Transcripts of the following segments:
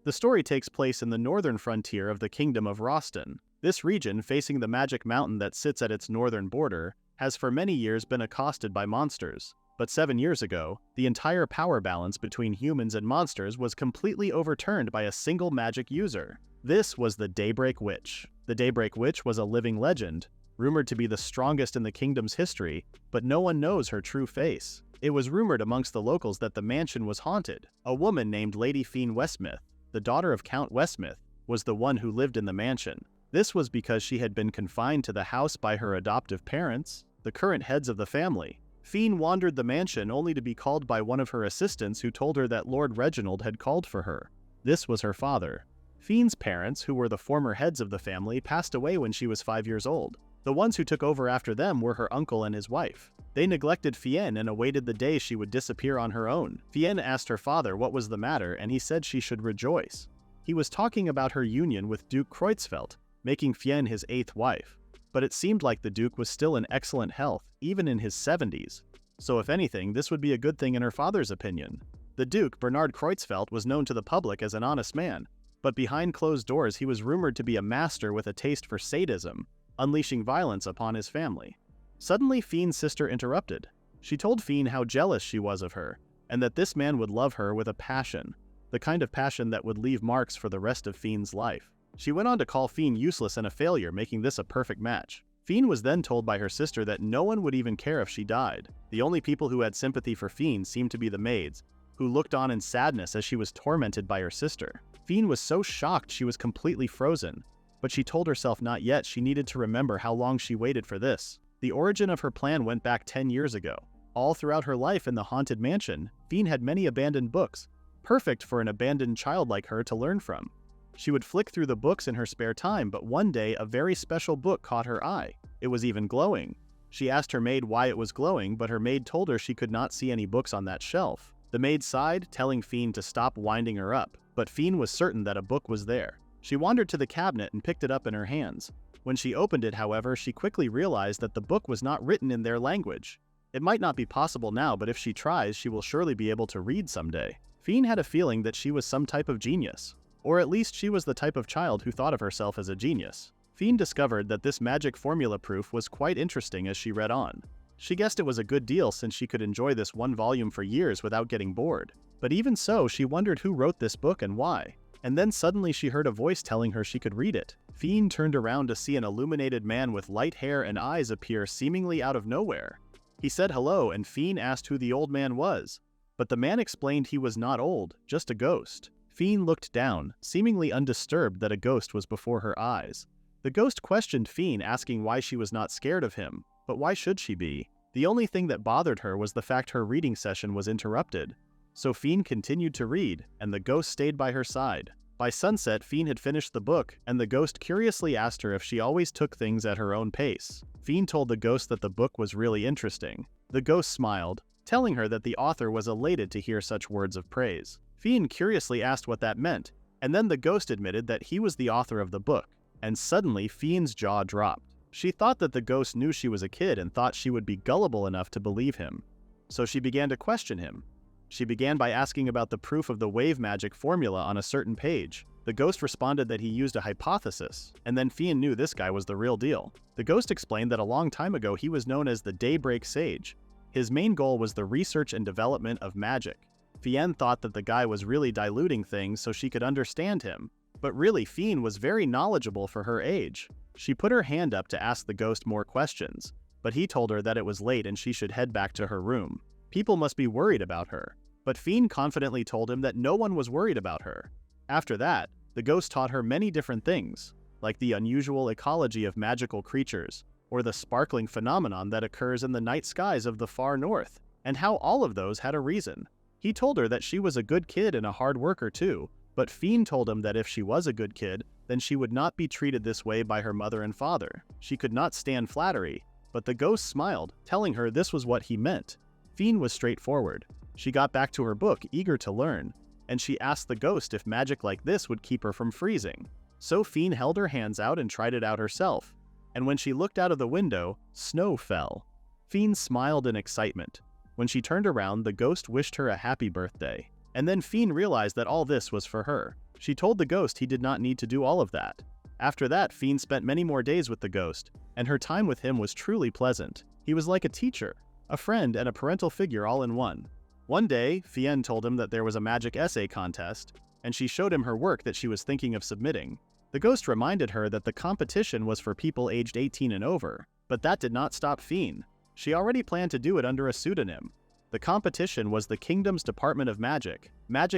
The story takes place in the northern frontier of the Kingdom of Roston. This region, facing the magic mountain that sits at its northern border, has for many years been accosted by monsters. But 7 years ago, the entire power balance between humans and monsters was completely overturned by a single magic user. This was the Daybreak Witch. The Daybreak Witch was a living legend, rumored to be the strongest in the kingdom's history, but no one knows her true face. It was rumored amongst the locals that the mansion was haunted. A woman named Lady Fiene Westmouth, the daughter of Count Westmouth, was the one who lived in the mansion. This was because she had been confined to the house by her adoptive parents, the current heads of the family. Fiene wandered the mansion only to be called by one of her assistants who told her that Lord Reginald had called for her. This was her father. Fiene's parents, who were the former heads of the family, passed away when she was 5 years old. The ones who took over after them were her uncle and his wife. They neglected Fiene and awaited the day she would disappear on her own. Fiene asked her father what was the matter, and he said she should rejoice. He was talking about her union with Duke Kreutzfeldt, making Fiene his 8th wife. But it seemed like the Duke was still in excellent health, even in his 70s. So if anything, this would be a good thing in her father's opinion. The Duke, Bernard Kreutzfeldt, was known to the public as an honest man, but behind closed doors he was rumored to be a master with a taste for sadism, unleashing violence upon his family. Suddenly, Fiene's sister interrupted. She told Fiene how jealous she was of her, and that this man would love her with a passion, the kind of passion that would leave marks for the rest of Fiene's life. She went on to call Fiene useless and a failure, making this a perfect match. Fiene was then told by her sister that no one would even care if she died. The only people who had sympathy for Fiene seemed to be the maids, who looked on in sadness as she was tormented by her sister. Fiene was so shocked she was completely frozen, but she told herself not yet. She needed to remember how long she waited for this. The origin of her plan went back 10 years ago. All throughout her life in the haunted mansion, Fiene had many abandoned books, perfect for an abandoned child like her to learn from. She would flick through the books in her spare time, but one day a very special book caught her eye. It was even glowing. She asked her maid why it was glowing, but her maid told her she could not see any books on that shelf. The maid sighed, telling Fiene to stop winding her up, but Fiene was certain that a book was there. She wandered to the cabinet and picked it up in her hands. When she opened it, however, she quickly realized that the book was not written in their language. It might not be possible now, but if she tries, she will surely be able to read someday. Fiene had a feeling that she was some type of genius, or at least she was the type of child who thought of herself as a genius. Fiene discovered that this magic formula proof was quite interesting as she read on. She guessed it was a good deal since she could enjoy this one volume for years without getting bored. But even so, she wondered who wrote this book and why. And then suddenly she heard a voice telling her she could read it. Fiene turned around to see an illuminated man with light hair and eyes appear seemingly out of nowhere. He said hello, and Fiene asked who the old man was. But the man explained he was not old, just a ghost. Fiene looked down, seemingly undisturbed that a ghost was before her eyes. The ghost questioned Fiene, asking why she was not scared of him, but why should she be? The only thing that bothered her was the fact her reading session was interrupted. So Fiene continued to read, and the ghost stayed by her side. By sunset, Fiene had finished the book, and the ghost curiously asked her if she always took things at her own pace. Fiene told the ghost that the book was really interesting. The ghost smiled, telling her that the author was elated to hear such words of praise. Fiene curiously asked what that meant, and then the ghost admitted that he was the author of the book, and suddenly Fiene's jaw dropped. She thought that the ghost knew she was a kid and thought she would be gullible enough to believe him. So she began to question him. She began by asking about the proof of the wave magic formula on a certain page. The ghost responded that he used a hypothesis, and then Fiene knew this guy was the real deal. The ghost explained that a long time ago he was known as the Daybreak Sage. His main goal was the research and development of magic. Fiene thought that the guy was really diluting things so she could understand him, but really Fiene was very knowledgeable for her age. She put her hand up to ask the ghost more questions, but he told her that it was late and she should head back to her room. People must be worried about her. But Fiene confidently told him that no one was worried about her. After that, the ghost taught her many different things, like the unusual ecology of magical creatures, or the sparkling phenomenon that occurs in the night skies of the far north, and how all of those had a reason. He told her that she was a good kid and a hard worker too, but Fiene told him that if she was a good kid, then she would not be treated this way by her mother and father. She could not stand flattery, but the ghost smiled, telling her this was what he meant. Fiene was straightforward. She got back to her book, eager to learn, and she asked the ghost if magic like this would keep her from freezing. So Fiene held her hands out and tried it out herself, and when she looked out of the window, snow fell. Fiene smiled in excitement. When she turned around, the ghost wished her a happy birthday, and then Fiene realized that all this was for her. She told the ghost he did not need to do all of that. After that, Fiene spent many more days with the ghost, and her time with him was truly pleasant. He was like a teacher, a friend, and a parental figure all in one. One day, Fiene told him that there was a magic essay contest, and she showed him her work that she was thinking of submitting. The ghost reminded her that the competition was for people aged 18 and over, but that did not stop Fiene. She already planned to do it under a pseudonym. The competition was the Kingdom's Department of Magic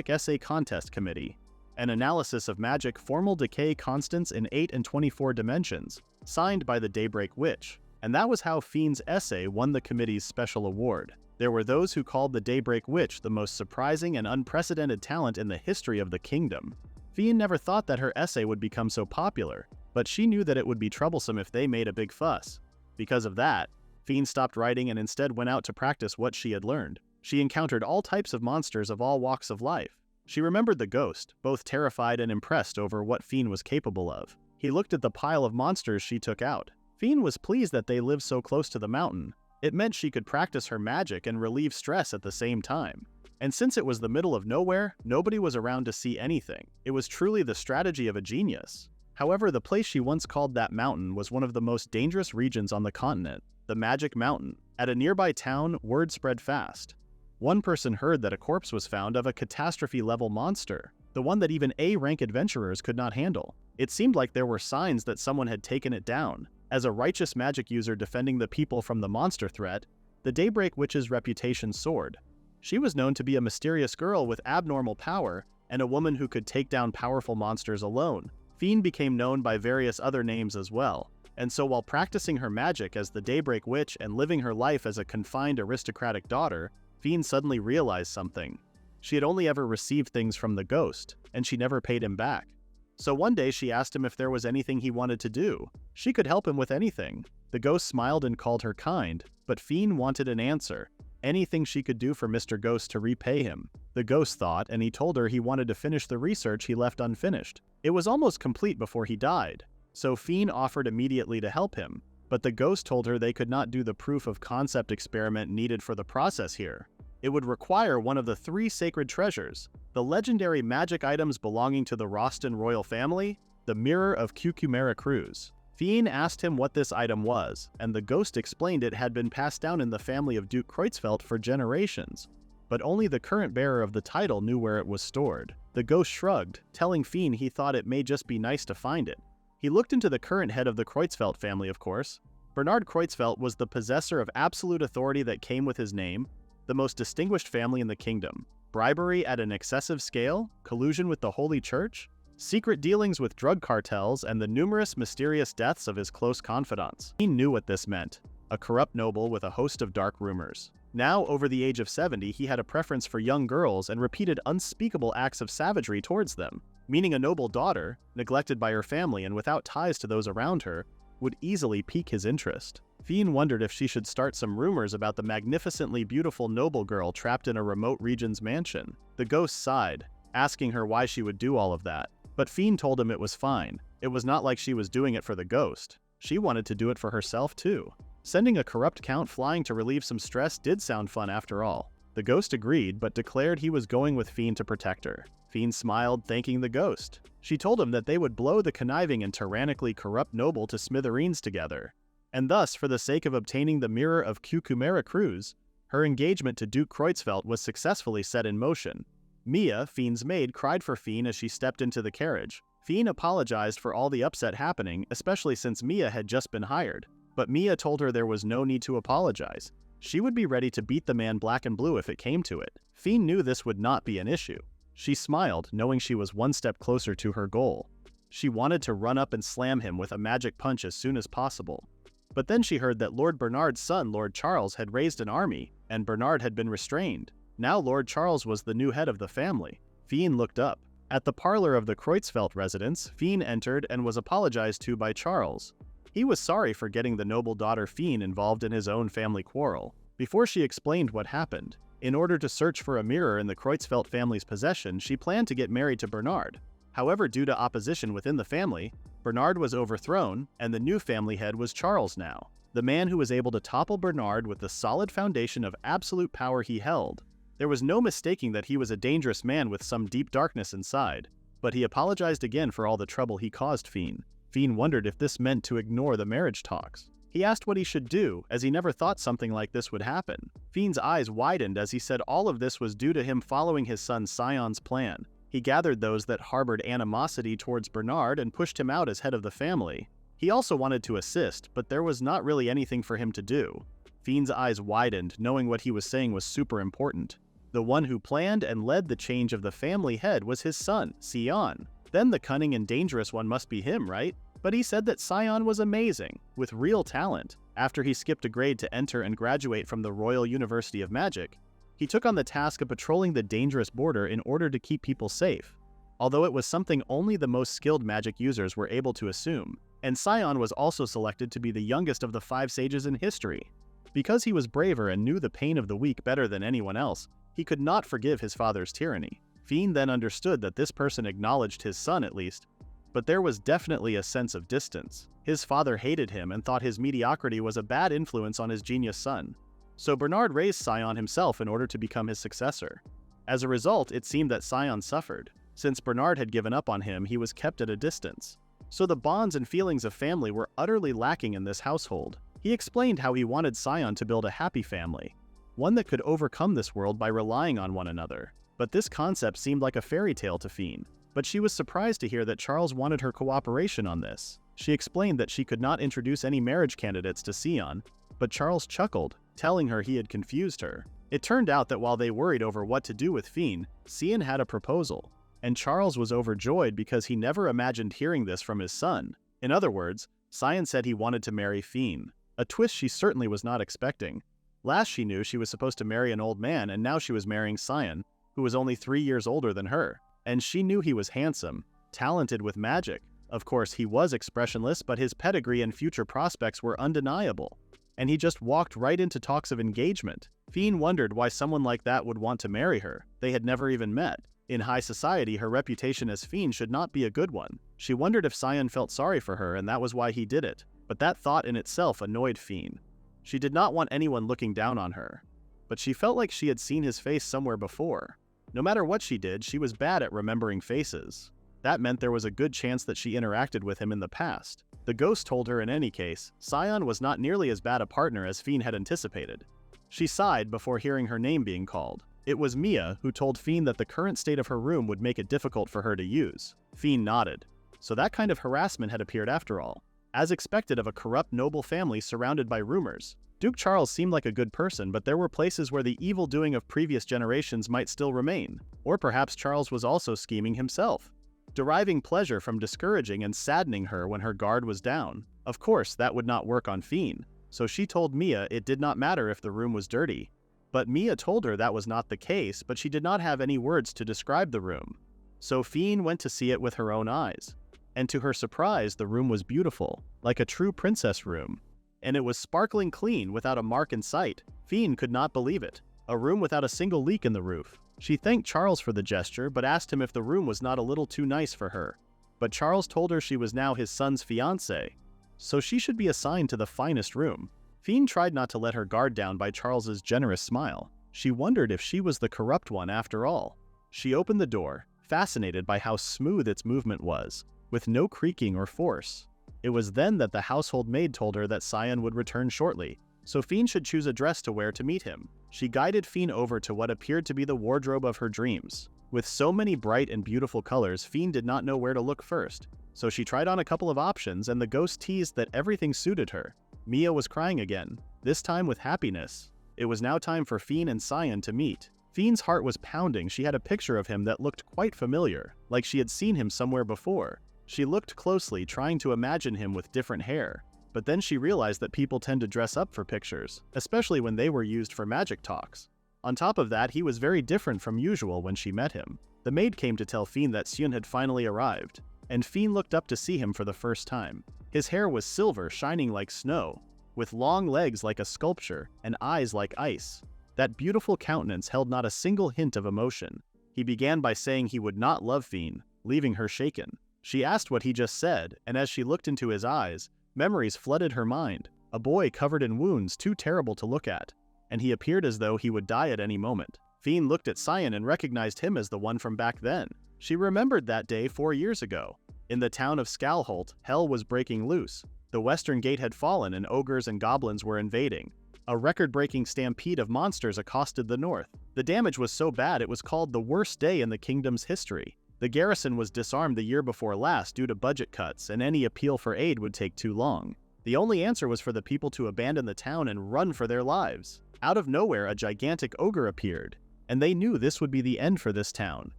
Essay Contest Committee, an analysis of magic formal decay constants in 8 and 24 dimensions, signed by the Daybreak Witch, and that was how Fiene's essay won the committee's special award. There were those who called the Daybreak Witch the most surprising and unprecedented talent in the history of the kingdom. Fiene never thought that her essay would become so popular, but she knew that it would be troublesome if they made a big fuss. Because of that, Fiene stopped writing and instead went out to practice what she had learned. She encountered all types of monsters of all walks of life. She remembered the ghost, both terrified and impressed over what Fiene was capable of. He looked at the pile of monsters she took out. Fiene was pleased that they lived so close to the mountain. It meant she could practice her magic and relieve stress at the same time. And since it was the middle of nowhere, nobody was around to see anything. It was truly the strategy of a genius. However, the place she once called that mountain was one of the most dangerous regions on the continent, the Magic Mountain. At a nearby town, word spread fast. One person heard that a corpse was found of a catastrophe-level monster, the one that even A-rank adventurers could not handle. It seemed like there were signs that someone had taken it down. As a righteous magic user defending the people from the monster threat, the Daybreak Witch's reputation soared. She was known to be a mysterious girl with abnormal power and a woman who could take down powerful monsters alone. Fiene became known by various other names as well, and so while practicing her magic as the Daybreak Witch and living her life as a confined aristocratic daughter, Fiene suddenly realized something. She had only ever received things from the ghost, and she never paid him back. So one day she asked him if there was anything he wanted to do. She could help him with anything. The ghost smiled and called her kind, but Fiene wanted an answer. Anything she could do for Mr. Ghost to repay him. The ghost thought, and he told her he wanted to finish the research he left unfinished. It was almost complete before he died, so Fiene offered immediately to help him, but the ghost told her they could not do the proof of concept experiment needed for the process here. It would require one of the 3 sacred treasures, the legendary magic items belonging to the Roston royal family, the Mirror of Cucumera Cruz. Fiene asked him what this item was, and the ghost explained it had been passed down in the family of Duke Kreutzfeldt for generations, but only the current bearer of the title knew where it was stored. The ghost shrugged, telling Fiene he thought it may just be nice to find it. He looked into the current head of the Kreutzfeldt family, of course. Bernard Kreutzfeldt was the possessor of absolute authority that came with his name, the most distinguished family in the kingdom. Bribery at an excessive scale, collusion with the Holy Church, secret dealings with drug cartels, and the numerous mysterious deaths of his close confidants. He knew what this meant, a corrupt noble with a host of dark rumors. Now, over the age of 70, he had a preference for young girls and repeated unspeakable acts of savagery towards them, meaning a noble daughter, neglected by her family and without ties to those around her, would easily pique his interest. Fiene wondered if she should start some rumors about the magnificently beautiful noble girl trapped in a remote region's mansion. The ghost sighed, asking her why she would do all of that. But Fiene told him it was fine. It was not like she was doing it for the ghost. She wanted to do it for herself too. Sending a corrupt count flying to relieve some stress did sound fun after all. The ghost agreed, but declared he was going with Fiene to protect her. Fiene smiled, thanking the ghost. She told him that they would blow the conniving and tyrannically corrupt noble to smithereens together. And thus, for the sake of obtaining the Mirror of Cucumera Cruz, her engagement to Duke Kreutzfeldt was successfully set in motion. Mia, Fiene's maid, cried for Fiene as she stepped into the carriage. Fiene apologized for all the upset happening, especially since Mia had just been hired. But Mia told her there was no need to apologize. She would be ready to beat the man black and blue if it came to it. Fiene knew this would not be an issue. She smiled, knowing she was one step closer to her goal. She wanted to run up and slam him with a magic punch as soon as possible. But then she heard that Lord Bernard's son, Lord Charles, had raised an army, and Bernard had been restrained. Now Lord Charles was the new head of the family. Fiene looked up. At the parlor of the Kreutzfeldt residence, Fiene entered and was apologized to by Charles. He was sorry for getting the noble daughter Fiene involved in his own family quarrel. Before she explained what happened, in order to search for a mirror in the Kreutzfeldt family's possession, she planned to get married to Bernard. However, due to opposition within the family, Bernard was overthrown, and the new family head was Charles now, the man who was able to topple Bernard with the solid foundation of absolute power he held. There was no mistaking that he was a dangerous man with some deep darkness inside. but he apologized again for all the trouble he caused Fiene. Fiene wondered if this meant to ignore the marriage talks. He asked what he should do, as he never thought something like this would happen. Fiene's eyes widened as he said all of this was due to him following his son Sion's plan. He gathered those that harbored animosity towards Bernard and pushed him out as head of the family. He also wanted to assist, but there was not really anything for him to do. Fiene's eyes widened, knowing what he was saying was super important. The one who planned and led the change of the family head was his son, Sion. Then the cunning and dangerous one must be him, right? But he said that Sion was amazing, with real talent. After he skipped a grade to enter and graduate from the Royal University of Magic, he took on the task of patrolling the dangerous border in order to keep people safe. Although it was something only the most skilled magic users were able to assume, and Sion was also selected to be the youngest of the 5 sages in history. Because he was braver and knew the pain of the weak better than anyone else, he could not forgive his father's tyranny. Fiene then understood that this person acknowledged his son at least, but there was definitely a sense of distance. His father hated him and thought his mediocrity was a bad influence on his genius son. So Bernard raised Sion himself in order to become his successor. As a result, it seemed that Sion suffered. Since Bernard had given up on him, he was kept at a distance. So the bonds and feelings of family were utterly lacking in this household. He explained how he wanted Sion to build a happy family, one that could overcome this world by relying on one another. But this concept seemed like a fairy tale to Fiene. But she was surprised to hear that Charles wanted her cooperation on this. She explained that she could not introduce any marriage candidates to Sion, but Charles chuckled, telling her he had confused her. It turned out that while they worried over what to do with Fiene, Sion had a proposal, and Charles was overjoyed because he never imagined hearing this from his son. In other words, Sion said he wanted to marry Fiene, a twist she certainly was not expecting. Last she knew, she was supposed to marry an old man, and now she was marrying Sion, who was only 3 years older than her. And she knew he was handsome, talented with magic. Of course, he was expressionless, but his pedigree and future prospects were undeniable. And he just walked right into talks of engagement. Fiene wondered why someone like that would want to marry her. They had never even met. In high society, her reputation as Fiene should not be a good one. She wondered if Sion felt sorry for her, and that was why he did it. But that thought in itself annoyed Fiene. She did not want anyone looking down on her. But she felt like she had seen his face somewhere before. No matter what she did, she was bad at remembering faces. That meant there was a good chance that she interacted with him in the past. The ghost told her in any case, Sion was not nearly as bad a partner as Fiene had anticipated. She sighed before hearing her name being called. It was Mia who told Fiene that the current state of her room would make it difficult for her to use. Fiene nodded. So that kind of harassment had appeared after all. As expected of a corrupt noble family surrounded by rumors, Duke Charles seemed like a good person, but there were places where the evil doing of previous generations might still remain. Or perhaps Charles was also scheming himself, deriving pleasure from discouraging and saddening her when her guard was down. Of course, that would not work on Fiene, so she told Mia it did not matter if the room was dirty. But Mia told her that was not the case, but she did not have any words to describe the room. So Fiene went to see it with her own eyes. And to her surprise, the room was beautiful, like a true princess room. And it was sparkling clean without a mark in sight. Fiene could not believe it. A room without a single leak in the roof. She thanked Charles for the gesture, but asked him if the room was not a little too nice for her. But Charles told her she was now his son's fiancée, so she should be assigned to the finest room. Fiene tried not to let her guard down by Charles's generous smile. She wondered if she was the corrupt one after all. She opened the door, fascinated by how smooth its movement was, with no creaking or force. It was then that the household maid told her that Sion would return shortly, so Fiene should choose a dress to wear to meet him. She guided Fiene over to what appeared to be the wardrobe of her dreams. With so many bright and beautiful colors, Fiene did not know where to look first, so she tried on a couple of options, and the ghost teased that everything suited her. Mia was crying again, this time with happiness. It was now time for Fiene and Sion to meet. Fiene's heart was pounding. She had a picture of him that looked quite familiar, like she had seen him somewhere before. She looked closely, trying to imagine him with different hair, but then she realized that people tend to dress up for pictures, especially when they were used for magic talks. On top of that, he was very different from usual when she met him. The maid came to tell Fiene that Sion had finally arrived, and Fiene looked up to see him for the first time. His hair was silver, shining like snow, with long legs like a sculpture and eyes like ice. That beautiful countenance held not a single hint of emotion. He began by saying he would not love Fiene, leaving her shaken. She asked what he just said, and as she looked into his eyes, memories flooded her mind. A boy covered in wounds too terrible to look at, and he appeared as though he would die at any moment. Fiene looked at Sion and recognized him as the one from back then. She remembered that day 4 years ago. In the town of Skalholt, hell was breaking loose. The western gate had fallen and ogres and goblins were invading. A record-breaking stampede of monsters accosted the north. The damage was so bad it was called the worst day in the kingdom's history. The garrison was disarmed the year before last due to budget cuts, and any appeal for aid would take too long. The only answer was for the people to abandon the town and run for their lives. Out of nowhere, a gigantic ogre appeared, and they knew this would be the end for this town.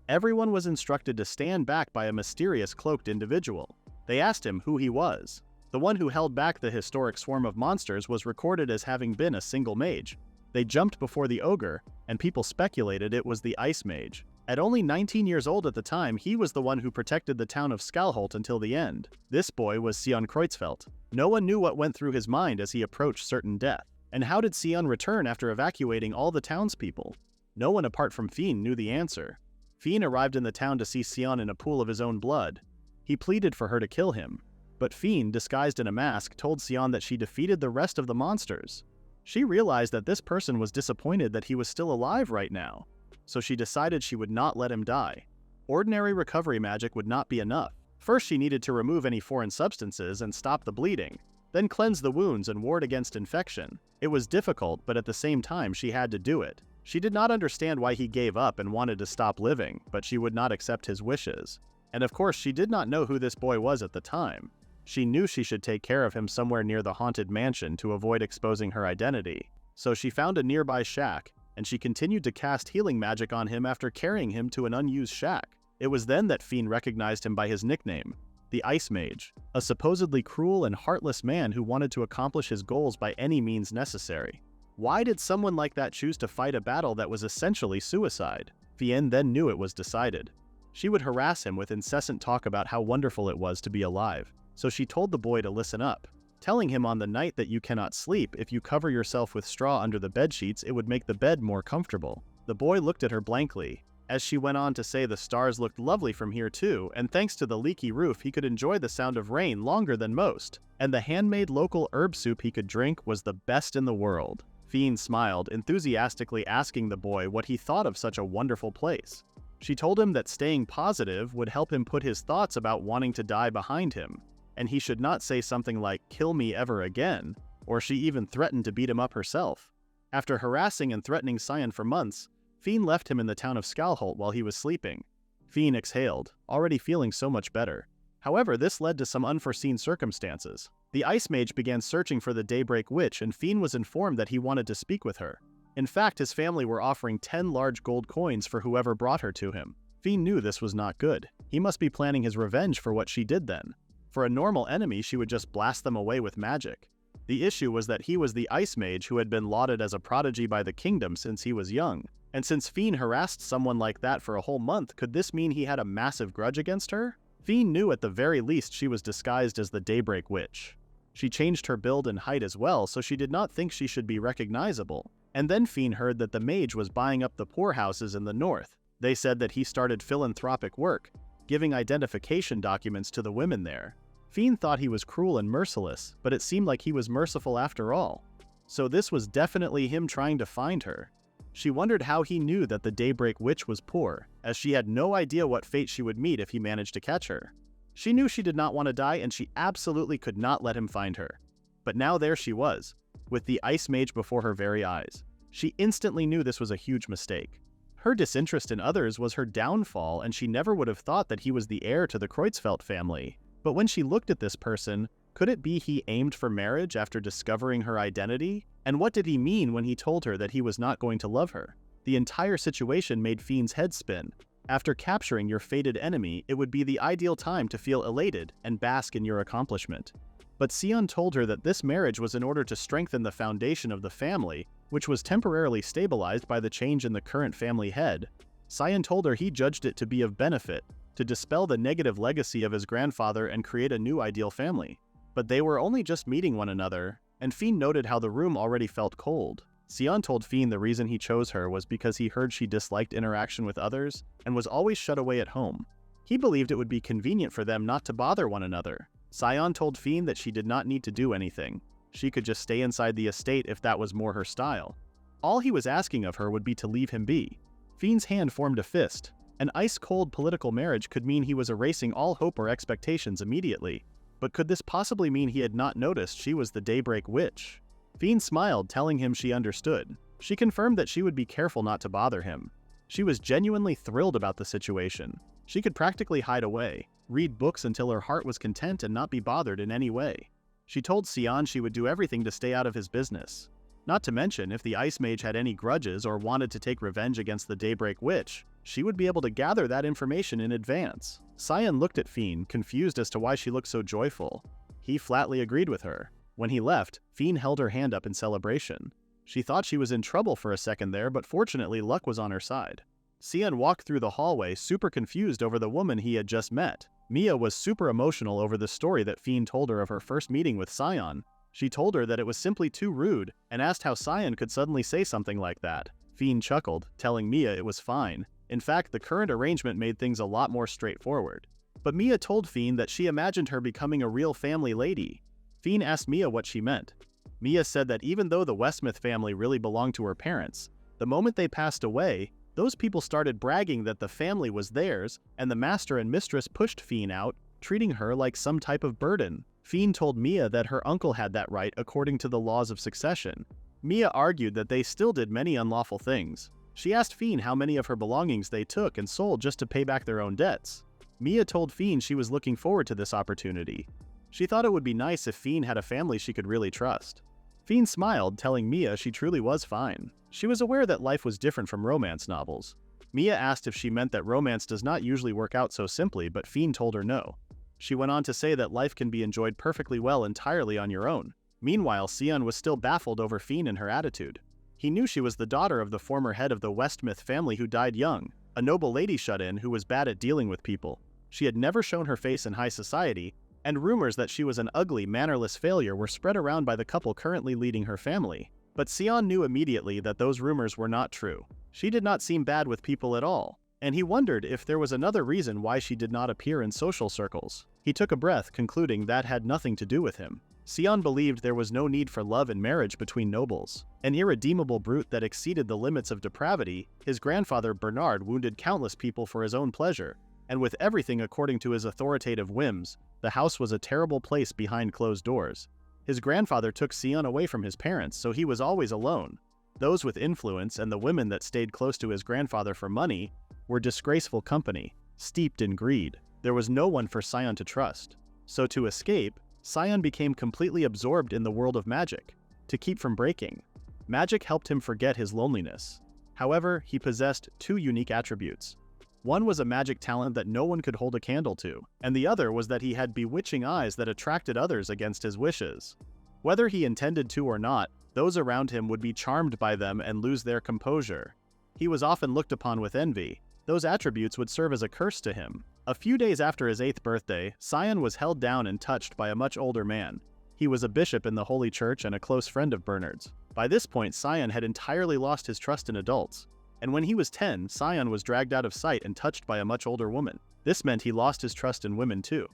Everyone was instructed to stand back by a mysterious cloaked individual. They asked him who he was. The one who held back the historic swarm of monsters was recorded as having been a single mage. They jumped before the ogre, and people speculated it was the Ice Mage. At only 19 years old at the time, he was the one who protected the town of Skalholt until the end. This boy was Sion Kreutzfeldt. No one knew what went through his mind as he approached certain death. And how did Sion return after evacuating all the townspeople? No one apart from Fiene knew the answer. Fiene arrived in the town to see Sion in a pool of his own blood. He pleaded for her to kill him. But Fiene, disguised in a mask, told Sion that she defeated the rest of the monsters. She realized that this person was disappointed that he was still alive right now, so she decided she would not let him die. Ordinary recovery magic would not be enough. First, she needed to remove any foreign substances and stop the bleeding, then cleanse the wounds and ward against infection. It was difficult, but at the same time she had to do it. She did not understand why he gave up and wanted to stop living, but she would not accept his wishes. And of course, she did not know who this boy was at the time. She knew she should take care of him somewhere near the haunted mansion to avoid exposing her identity. So she found a nearby shack, and she continued to cast healing magic on him after carrying him to an unused shack. It was then that Fiene recognized him by his nickname, the Ice Mage, a supposedly cruel and heartless man who wanted to accomplish his goals by any means necessary. Why did someone like that choose to fight a battle that was essentially suicide? Fiene then knew it was decided. She would harass him with incessant talk about how wonderful it was to be alive. So she told the boy to listen up, telling him on the night that you cannot sleep, if you cover yourself with straw under the bedsheets, it would make the bed more comfortable. The boy looked at her blankly, as she went on to say the stars looked lovely from here too, and thanks to the leaky roof he could enjoy the sound of rain longer than most, and the handmade local herb soup he could drink was the best in the world. Fiene smiled, enthusiastically asking the boy what he thought of such a wonderful place. She told him that staying positive would help him put his thoughts about wanting to die behind him, and he should not say something like, "kill me ever again," or she even threatened to beat him up herself. After harassing and threatening Sion for months, Fiene left him in the town of Skalholt while he was sleeping. Fiene exhaled, already feeling so much better. However, this led to some unforeseen circumstances. The Ice Mage began searching for the Daybreak Witch, and Fiene was informed that he wanted to speak with her. In fact, his family were offering 10 large gold coins for whoever brought her to him. Fiene knew this was not good. He must be planning his revenge for what she did then. For a normal enemy, she would just blast them away with magic. The issue was that he was the Ice Mage who had been lauded as a prodigy by the kingdom since he was young. And since Fiene harassed someone like that for a whole month, could this mean he had a massive grudge against her? Fiene knew at the very least she was disguised as the Daybreak Witch. She changed her build and height as well, so she did not think she should be recognizable. And then Fiene heard that the mage was buying up the poorhouses in the north. They said that he started philanthropic work, giving identification documents to the women there. Fiene thought he was cruel and merciless, but it seemed like he was merciful after all. So this was definitely him trying to find her. She wondered how he knew that the Daybreak Witch was poor, as she had no idea what fate she would meet if he managed to catch her. She knew she did not want to die, and she absolutely could not let him find her. But now there she was, with the Ice Mage before her very eyes. She instantly knew this was a huge mistake. Her disinterest in others was her downfall, and she never would have thought that he was the heir to the Kreutzfeldt family. But when she looked at this person, could it be he aimed for marriage after discovering her identity? And what did he mean when he told her that he was not going to love her? The entire situation made Fiene's head spin. After capturing your fated enemy, it would be the ideal time to feel elated and bask in your accomplishment. But Sion told her that this marriage was in order to strengthen the foundation of the family, which was temporarily stabilized by the change in the current family head. Sion told her he judged it to be of benefit, to dispel the negative legacy of his grandfather and create a new ideal family. But they were only just meeting one another, and Fiene noted how the room already felt cold. Sion told Fiene the reason he chose her was because he heard she disliked interaction with others and was always shut away at home. He believed it would be convenient for them not to bother one another. Sion told Fiene that she did not need to do anything. She could just stay inside the estate if that was more her style. All he was asking of her would be to leave him be. Fiene's hand formed a fist, An ice-cold political marriage could mean he was erasing all hope or expectations immediately. But could this possibly mean he had not noticed she was the Daybreak Witch? Fiene smiled, telling him she understood. She confirmed that she would be careful not to bother him. She was genuinely thrilled about the situation. She could practically hide away, read books until her heart was content and not be bothered in any way. She told Sion she would do everything to stay out of his business. Not to mention, if the Ice Mage had any grudges or wanted to take revenge against the Daybreak Witch, she would be able to gather that information in advance. Sion looked at Fiene, confused as to why she looked so joyful. He flatly agreed with her. When he left, Fiene held her hand up in celebration. She thought she was in trouble for a second there, but fortunately luck was on her side. Sion walked through the hallway super confused over the woman he had just met. Mia was super emotional over the story that Fiene told her of her first meeting with Sion. She told her that it was simply too rude, and asked how Sion could suddenly say something like that. Fiene chuckled, telling Mia it was fine. In fact, the current arrangement made things a lot more straightforward. But Mia told Fiene that she imagined her becoming a real family lady. Fiene asked Mia what she meant. Mia said that even though the Westmouth family really belonged to her parents, the moment they passed away, those people started bragging that the family was theirs, and the master and mistress pushed Fiene out, treating her like some type of burden. Fiene told Mia that her uncle had that right according to the laws of succession. Mia argued that they still did many unlawful things. She asked Fiene how many of her belongings they took and sold just to pay back their own debts. Mia told Fiene she was looking forward to this opportunity. She thought it would be nice if Fiene had a family she could really trust. Fiene smiled, telling Mia she truly was fine. She was aware that life was different from romance novels. Mia asked if she meant that romance does not usually work out so simply, but Fiene told her no. She went on to say that life can be enjoyed perfectly well entirely on your own. Meanwhile, Sion was still baffled over Fiene and her attitude. He knew she was the daughter of the former head of the Westmouth family who died young, a noble lady shut-in who was bad at dealing with people. She had never shown her face in high society, and rumors that she was an ugly, mannerless failure were spread around by the couple currently leading her family. But Sion knew immediately that those rumors were not true. She did not seem bad with people at all, and he wondered if there was another reason why she did not appear in social circles. He took a breath, concluding that had nothing to do with him. Sion believed there was no need for love and marriage between nobles. An irredeemable brute that exceeded the limits of depravity, his grandfather Bernard wounded countless people for his own pleasure, and with everything according to his authoritative whims, the house was a terrible place behind closed doors. His grandfather took Sion away from his parents, so he was always alone. Those with influence and the women that stayed close to his grandfather for money were disgraceful company, steeped in greed. There was no one for Sion to trust. So to escape, Sion became completely absorbed in the world of magic. To keep from breaking, magic helped him forget his loneliness. However, he possessed two unique attributes. One was a magic talent that no one could hold a candle to, and the other was that he had bewitching eyes that attracted others against his wishes. Whether he intended to or not, those around him would be charmed by them and lose their composure. He was often looked upon with envy. Those attributes would serve as a curse to him. A few days after his 8th birthday, Sion was held down and touched by a much older man. He was a bishop in the Holy Church and a close friend of Bernard's. By this point, Sion had entirely lost his trust in adults. And when he was 10, Sion was dragged out of sight and touched by a much older woman. This meant he lost his trust in women too.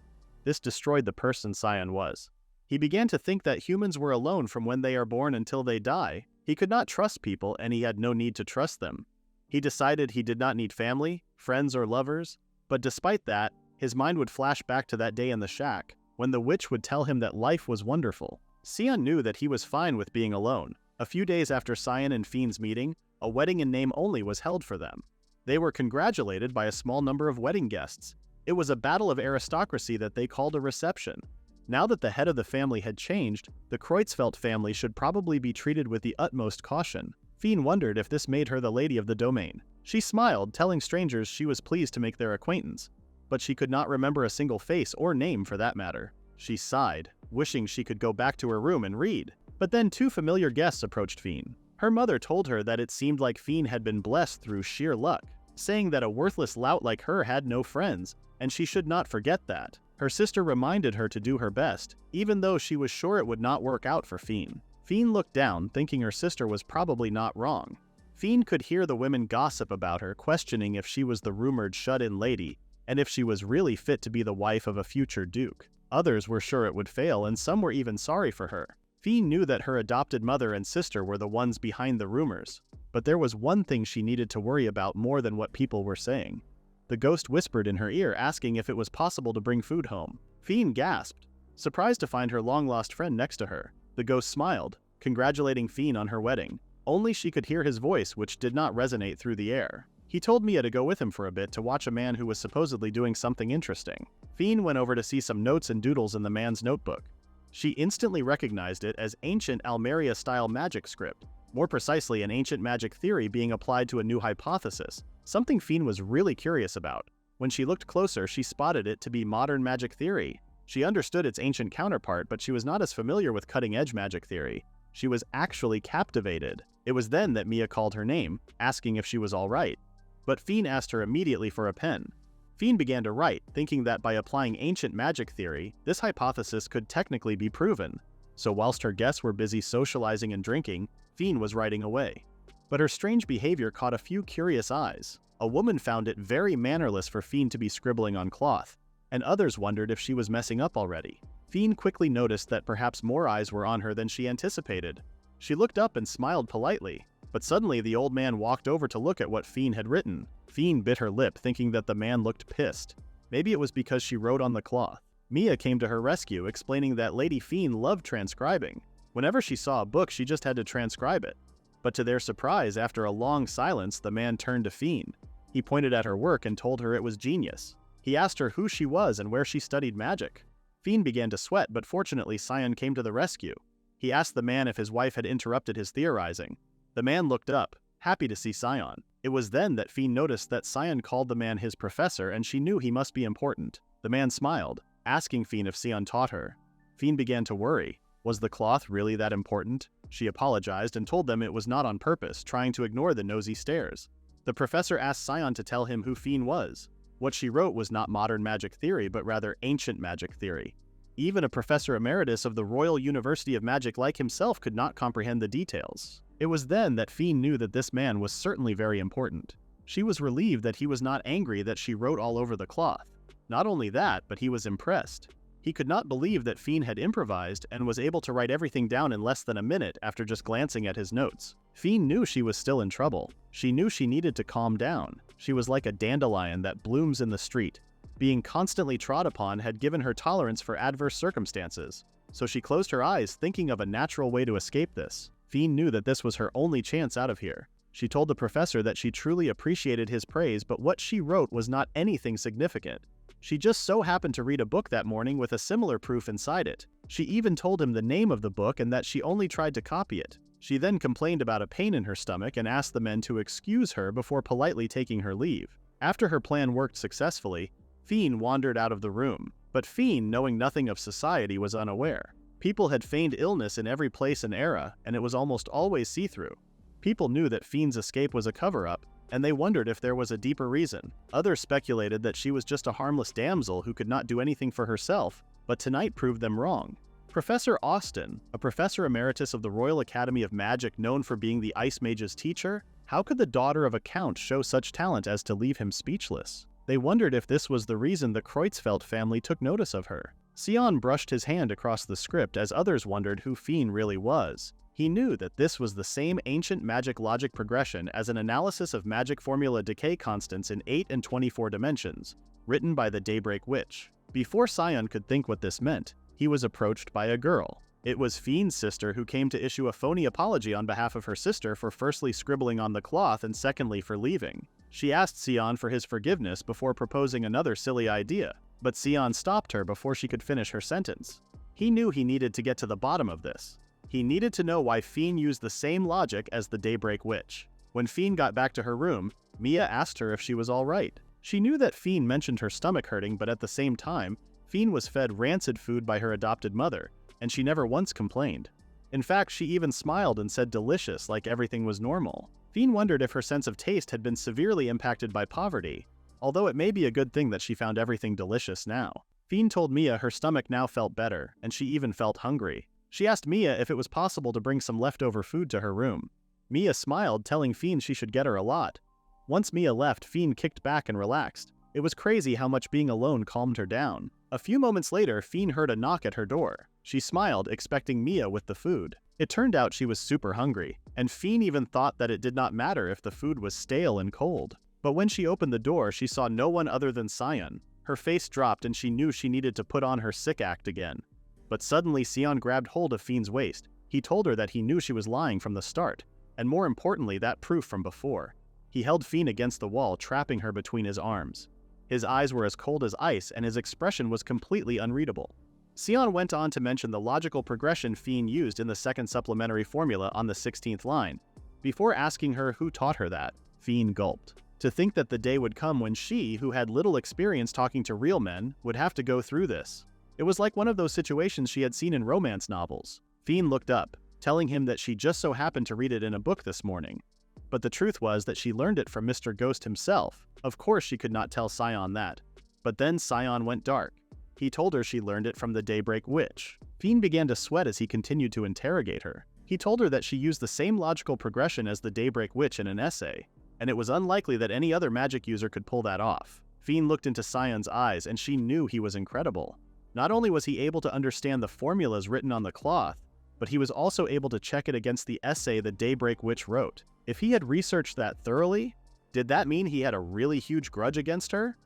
This destroyed the person Sion was. He began to think that humans were alone from when they are born until they die. He could not trust people, and he had no need to trust them. He decided he did not need family, friends, or lovers, but despite that, his mind would flash back to that day in the shack, when the witch would tell him that life was wonderful. Sion knew that he was fine with being alone. A few days after Sion and Fiene's meeting, a wedding in name only was held for them. They were congratulated by a small number of wedding guests. It was a battle of aristocracy that they called a reception. Now that the head of the family had changed, the Kreutzfeldt family should probably be treated with the utmost caution. Fiene wondered if this made her the lady of the domain. She smiled, telling strangers she was pleased to make their acquaintance, but she could not remember a single face or name for that matter. She sighed, wishing she could go back to her room and read. But then two familiar guests approached Fiene. Her mother told her that it seemed like Fiene had been blessed through sheer luck, saying that a worthless lout like her had no friends, and she should not forget that. Her sister reminded her to do her best, even though she was sure it would not work out for Fiene. Fiene looked down, thinking her sister was probably not wrong. Fiene could hear the women gossip about her, questioning if she was the rumored shut-in lady, and if she was really fit to be the wife of a future duke. Others were sure it would fail, and some were even sorry for her. Fiene knew that her adopted mother and sister were the ones behind the rumors, but there was one thing she needed to worry about more than what people were saying. The ghost whispered in her ear, asking if it was possible to bring food home. Fiene gasped, surprised to find her long-lost friend next to her. The ghost smiled, congratulating Fiene on her wedding. Only she could hear his voice, which did not resonate through the air. He told Mia to go with him for a bit to watch a man who was supposedly doing something interesting. Fiene went over to see some notes and doodles in the man's notebook. She instantly recognized it as ancient Almeria-style magic script, more precisely an ancient magic theory being applied to a new hypothesis, something Fiene was really curious about. When she looked closer, she spotted it to be modern magic theory. She understood its ancient counterpart, but she was not as familiar with cutting-edge magic theory. She was actually captivated. It was then that Mia called her name, asking if she was all right. But Fiene asked her immediately for a pen. Fiene began to write, thinking that by applying ancient magic theory, this hypothesis could technically be proven. So whilst her guests were busy socializing and drinking, Fiene was writing away. But her strange behavior caught a few curious eyes. A woman found it very mannerless for Fiene to be scribbling on cloth, and others wondered if she was messing up already. Fiene quickly noticed that perhaps more eyes were on her than she anticipated. She looked up and smiled politely, but suddenly the old man walked over to look at what Fiene had written. Fiene bit her lip, thinking that the man looked pissed. Maybe it was because she wrote on the cloth. Mia came to her rescue, explaining that Lady Fiene loved transcribing. Whenever she saw a book, she just had to transcribe it. But to their surprise, after a long silence, the man turned to Fiene. He pointed at her work and told her it was genius. He asked her who she was and where she studied magic. Fiene began to sweat, but fortunately Sion came to the rescue. He asked the man if his wife had interrupted his theorizing. The man looked up, happy to see Sion. It was then that Fiene noticed that Sion called the man his professor, and she knew he must be important. The man smiled, asking Fiene if Sion taught her. Fiene began to worry. Was the cloth really that important? She apologized and told them it was not on purpose, trying to ignore the nosy stares. The professor asked Sion to tell him who Fiene was. What she wrote was not modern magic theory, but rather ancient magic theory. Even a professor emeritus of the Royal University of Magic like himself could not comprehend the details. It was then that Fiene knew that this man was certainly very important. She was relieved that he was not angry that she wrote all over the cloth. Not only that, but he was impressed. He could not believe that Fiene had improvised and was able to write everything down in less than a minute after just glancing at his notes. Fiene knew she was still in trouble. She knew she needed to calm down. She was like a dandelion that blooms in the street. Being constantly trod upon had given her tolerance for adverse circumstances, so she closed her eyes, thinking of a natural way to escape this. Fiene knew that this was her only chance out of here. She told the professor that she truly appreciated his praise, but what she wrote was not anything significant. She just so happened to read a book that morning with a similar proof inside it. She even told him the name of the book and that she only tried to copy it. She then complained about a pain in her stomach and asked the men to excuse her before politely taking her leave. After her plan worked successfully, Fiene wandered out of the room. But Fiene, knowing nothing of society, was unaware. People had feigned illness in every place and era, and it was almost always see-through. People knew that Fiene's escape was a cover-up, and they wondered if there was a deeper reason. Others speculated that she was just a harmless damsel who could not do anything for herself, but tonight proved them wrong. Professor Austin, a professor emeritus of the Royal Academy of Magic known for being the Ice Mage's teacher, how could the daughter of a count show such talent as to leave him speechless? They wondered if this was the reason the Kreutzfeldt family took notice of her. Sion brushed his hand across the script as others wondered who Fiene really was. He knew that this was the same ancient magic logic progression as an analysis of magic formula decay constants in 8 and 24 dimensions, written by the Daybreak Witch. Before Sion could think what this meant, he was approached by a girl. It was Fiene's sister who came to issue a phony apology on behalf of her sister for firstly scribbling on the cloth and secondly for leaving. She asked Sion for his forgiveness before proposing another silly idea, but Sion stopped her before she could finish her sentence. He knew he needed to get to the bottom of this. He needed to know why Fiene used the same logic as the Daybreak Witch. When Fiene got back to her room, Mia asked her if she was all right. She knew that Fiene mentioned her stomach hurting, but at the same time, Fiene was fed rancid food by her adopted mother, and she never once complained. In fact, she even smiled and said delicious like everything was normal. Fiene wondered if her sense of taste had been severely impacted by poverty, although it may be a good thing that she found everything delicious now. Fiene told Mia her stomach now felt better, and she even felt hungry. She asked Mia if it was possible to bring some leftover food to her room. Mia smiled, telling Fiene she should get her a lot. Once Mia left, Fiene kicked back and relaxed. It was crazy how much being alone calmed her down. A few moments later, Fiene heard a knock at her door. She smiled, expecting Mia with the food. It turned out she was super hungry, and Fiene even thought that it did not matter if the food was stale and cold. But when she opened the door, she saw no one other than Sion. Her face dropped and she knew she needed to put on her sick act again. But suddenly Sion grabbed hold of Fiene's waist. He told her that he knew she was lying from the start, and more importantly that proof from before. He held Fiene against the wall, trapping her between his arms. His eyes were as cold as ice and his expression was completely unreadable. Sion went on to mention the logical progression Fiene used in the second supplementary formula on the 16th line. Before asking her who taught her that, Fiene gulped. To think that the day would come when she, who had little experience talking to real men, would have to go through this. It was like one of those situations she had seen in romance novels. Fiene looked up, telling him that she just so happened to read it in a book this morning. But the truth was that she learned it from Mr. Ghost himself. Of course she could not tell Sion that. But then Sion went dark. He told her she learned it from the Daybreak Witch. Fiene began to sweat as he continued to interrogate her. He told her that she used the same logical progression as the Daybreak Witch in an essay, and it was unlikely that any other magic user could pull that off. Fiene looked into Sion's eyes and she knew he was incredible. Not only was he able to understand the formulas written on the cloth, but he was also able to check it against the essay the Daybreak Witch wrote. If he had researched that thoroughly, did that mean he had a really huge grudge against her?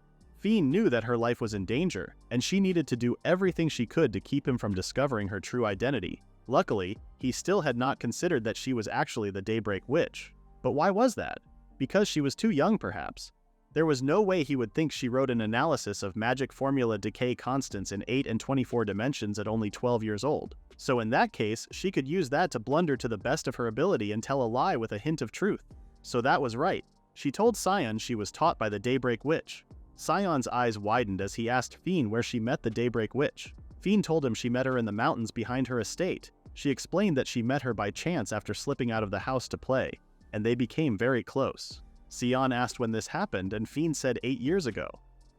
Fiene knew that her life was in danger, and she needed to do everything she could to keep him from discovering her true identity. Luckily, he still had not considered that she was actually the Daybreak Witch. But why was that? Because she was too young, perhaps. There was no way he would think she wrote an analysis of magic formula decay constants in 8 and 24 dimensions at only 12 years old. So in that case, she could use that to blunder to the best of her ability and tell a lie with a hint of truth. So that was right. She told Sion she was taught by the Daybreak Witch. Sion's eyes widened as he asked Fiene where she met the Daybreak Witch. Fiene told him she met her in the mountains behind her estate. She explained that she met her by chance after slipping out of the house to play, and they became very close. Sion asked when this happened, and Fiene said 8 years ago.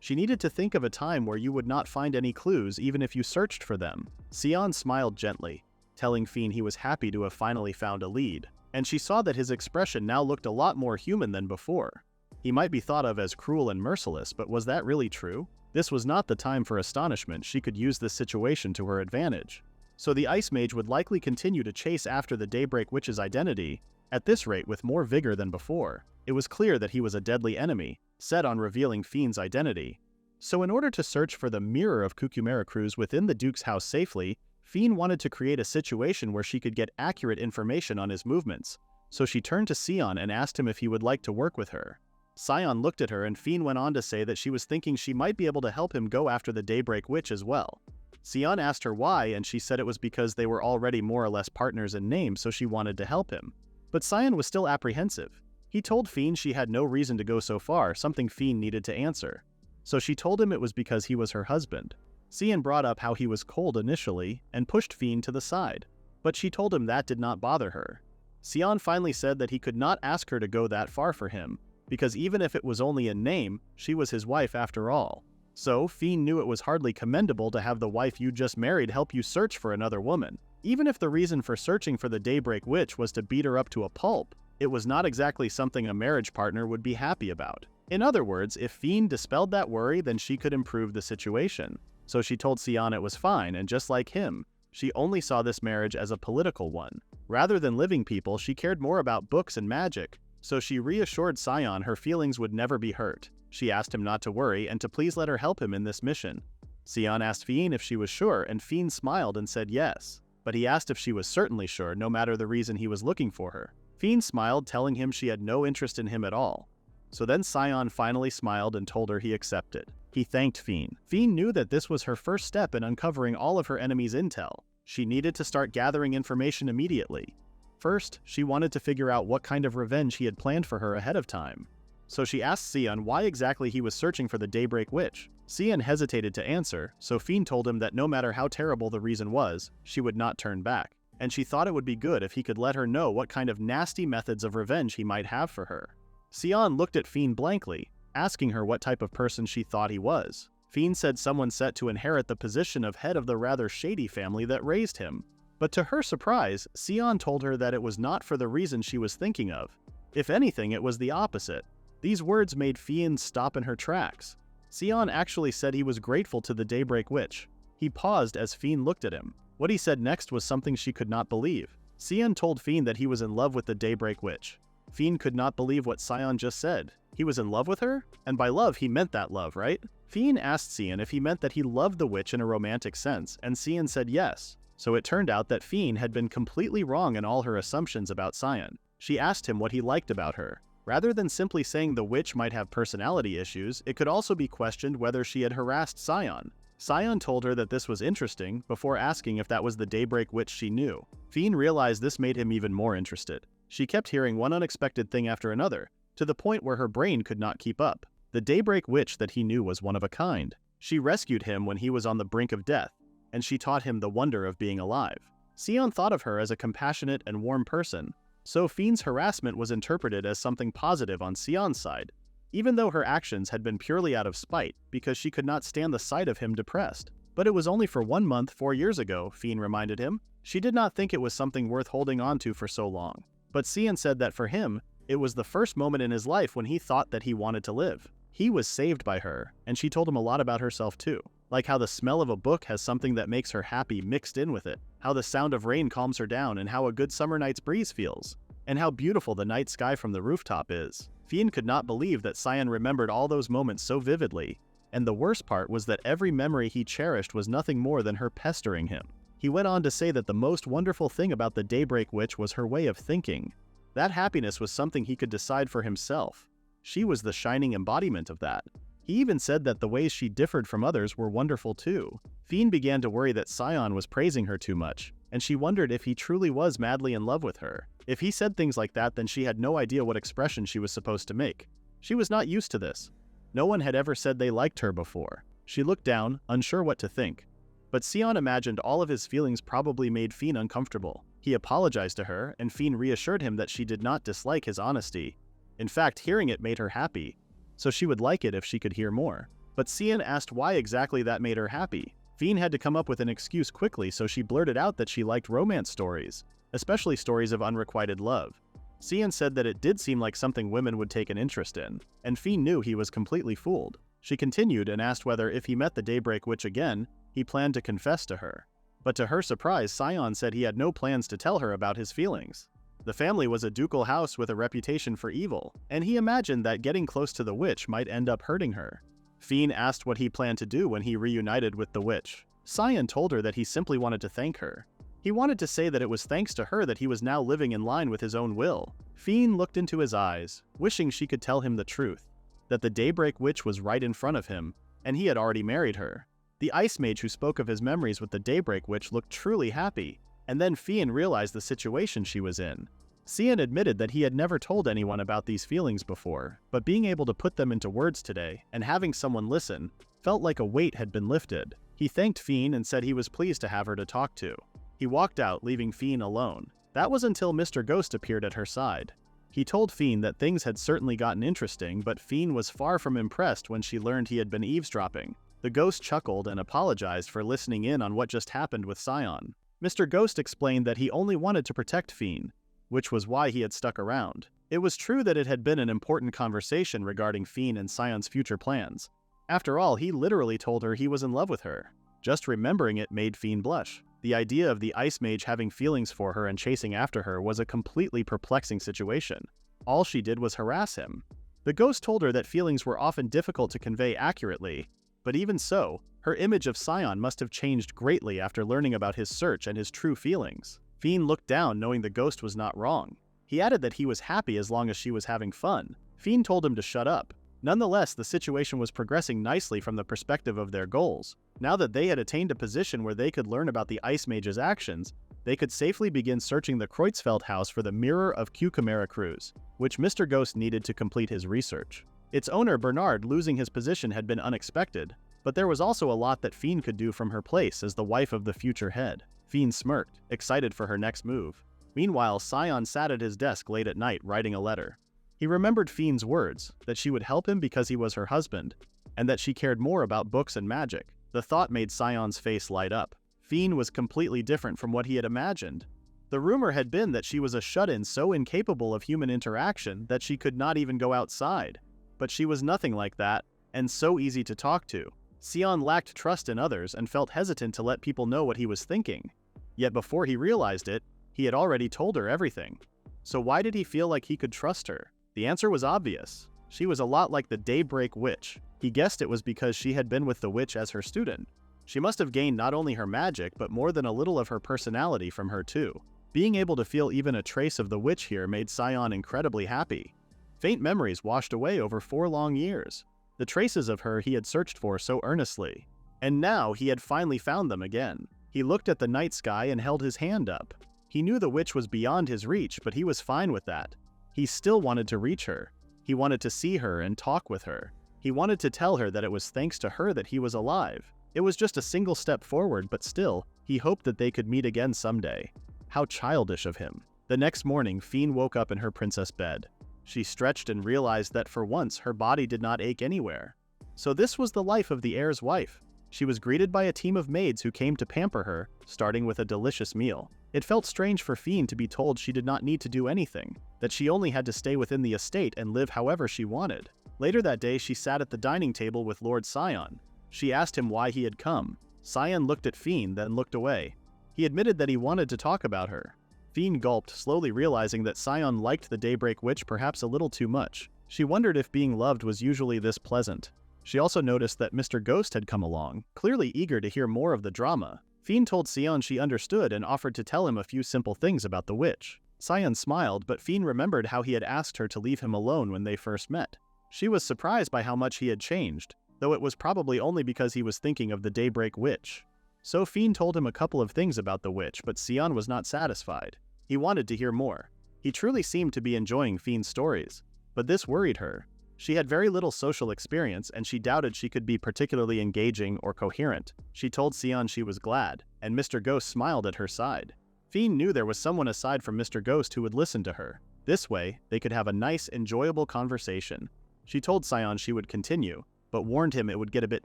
She needed to think of a time where you would not find any clues even if you searched for them. Sion smiled gently, telling Fiene he was happy to have finally found a lead, and she saw that his expression now looked a lot more human than before. He might be thought of as cruel and merciless, but was that really true? This was not the time for astonishment. She could use this situation to her advantage. So the Ice Mage would likely continue to chase after the Daybreak Witch's identity, at this rate with more vigor than before. It was clear that he was a deadly enemy, set on revealing Fiene's identity. So in order to search for the mirror of Cucumera Cruz within the Duke's house safely, Fiene wanted to create a situation where she could get accurate information on his movements. So she turned to Sion and asked him if he would like to work with her. Sion looked at her and Fiene went on to say that she was thinking she might be able to help him go after the Daybreak Witch as well. Sion asked her why, and she said it was because they were already more or less partners in name, so she wanted to help him. But Sion was still apprehensive. He told Fiene she had no reason to go so far, something Fiene needed to answer. So she told him it was because he was her husband. Sion brought up how he was cold initially and pushed Fiene to the side, but she told him that did not bother her. Sion finally said that he could not ask her to go that far for him, because even if it was only in name, she was his wife after all. So Fiene knew it was hardly commendable to have the wife you just married help you search for another woman. Even if the reason for searching for the Daybreak Witch was to beat her up to a pulp, it was not exactly something a marriage partner would be happy about. In other words, if Fiene dispelled that worry, then she could improve the situation. So she told Sion it was fine, and just like him, she only saw this marriage as a political one. Rather than living people, she cared more about books and magic, so she reassured Sion her feelings would never be hurt. She asked him not to worry and to please let her help him in this mission. Sion asked Fiene if she was sure, and Fiene smiled and said yes, but he asked if she was certainly sure no matter the reason he was looking for her. Fiene smiled, telling him she had no interest in him at all. So then Sion finally smiled and told her he accepted. He thanked Fiene. Fiene knew that this was her first step in uncovering all of her enemy's intel. She needed to start gathering information immediately. First, she wanted to figure out what kind of revenge he had planned for her ahead of time. So she asked Sion why exactly he was searching for the Daybreak Witch. Sion hesitated to answer, so Fiene told him that no matter how terrible the reason was, she would not turn back, and she thought it would be good if he could let her know what kind of nasty methods of revenge he might have for her. Sion looked at Fiene blankly, asking her what type of person she thought he was. Fiene said someone set to inherit the position of head of the rather shady family that raised him. But to her surprise, Sion told her that it was not for the reason she was thinking of. If anything, it was the opposite. These words made Fiene stop in her tracks. Sion actually said he was grateful to the Daybreak Witch. He paused as Fiene looked at him. What he said next was something she could not believe. Sion told Fiene that he was in love with the Daybreak Witch. Fiene could not believe what Sion just said. He was in love with her? And by love, he meant that love, right? Fiene asked Sion if he meant that he loved the witch in a romantic sense, and Sion said yes. So it turned out that Fiene had been completely wrong in all her assumptions about Sion. She asked him what he liked about her. Rather than simply saying the witch might have personality issues, it could also be questioned whether she had harassed Sion. Sion told her that this was interesting before asking if that was the Daybreak Witch she knew. Fiene realized this made him even more interested. She kept hearing one unexpected thing after another, to the point where her brain could not keep up. The Daybreak Witch that he knew was one of a kind. She rescued him when he was on the brink of death, and she taught him the wonder of being alive. Sion thought of her as a compassionate and warm person, so Fiene's harassment was interpreted as something positive on Sion's side, even though her actions had been purely out of spite because she could not stand the sight of him depressed. But it was only for 1 month 4 years ago, Fiene reminded him. She did not think it was something worth holding on to for so long. But Sion said that for him, it was the first moment in his life when he thought that he wanted to live. He was saved by her, and she told him a lot about herself too. Like how the smell of a book has something that makes her happy mixed in with it, how the sound of rain calms her down, and how a good summer night's breeze feels, and how beautiful the night sky from the rooftop is. Fiene could not believe that Sion remembered all those moments so vividly, and the worst part was that every memory he cherished was nothing more than her pestering him. He went on to say that the most wonderful thing about the Daybreak Witch was her way of thinking. That happiness was something he could decide for himself. She was the shining embodiment of that. He even said that the ways she differed from others were wonderful too. Fiene began to worry that Sion was praising her too much, and she wondered if he truly was madly in love with her. If he said things like that, then she had no idea what expression she was supposed to make. She was not used to this. No one had ever said they liked her before. She looked down, unsure what to think. But Sion imagined all of his feelings probably made Fiene uncomfortable. He apologized to her, and Fiene reassured him that she did not dislike his honesty. In fact, hearing it made her happy, so she would like it if she could hear more. But Sion asked why exactly that made her happy. Fiene had to come up with an excuse quickly, so she blurted out that she liked romance stories, especially stories of unrequited love. Sion said that it did seem like something women would take an interest in, and Fiene knew he was completely fooled. She continued and asked whether if he met the Daybreak Witch again, he planned to confess to her. But to her surprise, Sion said he had no plans to tell her about his feelings. The family was a ducal house with a reputation for evil, and he imagined that getting close to the witch might end up hurting her. Fiene asked what he planned to do when he reunited with the witch. Sion told her that he simply wanted to thank her. He wanted to say that it was thanks to her that he was now living in line with his own will. Fiene looked into his eyes, wishing she could tell him the truth, that the Daybreak Witch was right in front of him, and he had already married her. The Ice Mage who spoke of his memories with the Daybreak Witch looked truly happy, and then Fiene realized the situation she was in. Sion admitted that he had never told anyone about these feelings before, but being able to put them into words today, and having someone listen, felt like a weight had been lifted. He thanked Fiene and said he was pleased to have her to talk to. He walked out, leaving Fiene alone. That was until Mr. Ghost appeared at her side. He told Fiene that things had certainly gotten interesting, but Fiene was far from impressed when she learned he had been eavesdropping. The ghost chuckled and apologized for listening in on what just happened with Sion. Mr. Ghost explained that he only wanted to protect Fiene, which was why he had stuck around. It was true that it had been an important conversation regarding Fiene and Sion's future plans. After all, he literally told her he was in love with her. Just remembering it made Fiene blush. The idea of the Ice Mage having feelings for her and chasing after her was a completely perplexing situation. All she did was harass him. The ghost told her that feelings were often difficult to convey accurately, but even so, her image of Sion must have changed greatly after learning about his search and his true feelings. Fiene looked down, knowing the ghost was not wrong. He added that he was happy as long as she was having fun. Fiene told him to shut up. Nonetheless, the situation was progressing nicely from the perspective of their goals. Now that they had attained a position where they could learn about the Ice Mage's actions, they could safely begin searching the Kreutzfeld house for the Mirror of Cucumera Cruz, which Mr. Ghost needed to complete his research. Its owner, Bernard, losing his position had been unexpected, but there was also a lot that Fiene could do from her place as the wife of the future head. Fiene smirked, excited for her next move. Meanwhile, Sion sat at his desk late at night writing a letter. He remembered Fiene's words, that she would help him because he was her husband, and that she cared more about books and magic. The thought made Sion's face light up. Fiene was completely different from what he had imagined. The rumor had been that she was a shut-in so incapable of human interaction that she could not even go outside. But she was nothing like that, and so easy to talk to. Sion lacked trust in others and felt hesitant to let people know what he was thinking. Yet before he realized it, he had already told her everything. So why did he feel like he could trust her? The answer was obvious. She was a lot like the Daybreak Witch. He guessed it was because she had been with the witch as her student. She must have gained not only her magic, but more than a little of her personality from her too. Being able to feel even a trace of the witch here made Sion incredibly happy. Faint memories washed away over 4 long years. The traces of her he had searched for so earnestly. And now he had finally found them again. He looked at the night sky and held his hand up. He knew the witch was beyond his reach, but he was fine with that. He still wanted to reach her. He wanted to see her and talk with her. He wanted to tell her that it was thanks to her that he was alive. It was just a single step forward, but still, he hoped that they could meet again someday. How childish of him. The next morning, Fiene woke up in her princess bed. She stretched and realized that for once her body did not ache anywhere. So this was the life of the heir's wife. She was greeted by a team of maids who came to pamper her, starting with a delicious meal. It felt strange for Fiene to be told she did not need to do anything, that she only had to stay within the estate and live however she wanted. Later that day, she sat at the dining table with Lord Sion. She asked him why he had come. Sion looked at Fiene, then looked away. He admitted that he wanted to talk about her. Fiene gulped, slowly realizing that Sion liked the Daybreak Witch perhaps a little too much. She wondered if being loved was usually this pleasant. She also noticed that Mr. Ghost had come along, clearly eager to hear more of the drama. Fiene told Sion she understood and offered to tell him a few simple things about the witch. Sion smiled, but Fiene remembered how he had asked her to leave him alone when they first met. She was surprised by how much he had changed, though it was probably only because he was thinking of the Daybreak Witch. So Fiene told him a couple of things about the witch, but Sion was not satisfied. He wanted to hear more. He truly seemed to be enjoying Fiene's stories, but this worried her. She had very little social experience, and she doubted she could be particularly engaging or coherent. She told Sion she was glad, and Mr. Ghost smiled at her side. Fiene knew there was someone aside from Mr. Ghost who would listen to her. This way, they could have a nice, enjoyable conversation. She told Sion she would continue, but warned him it would get a bit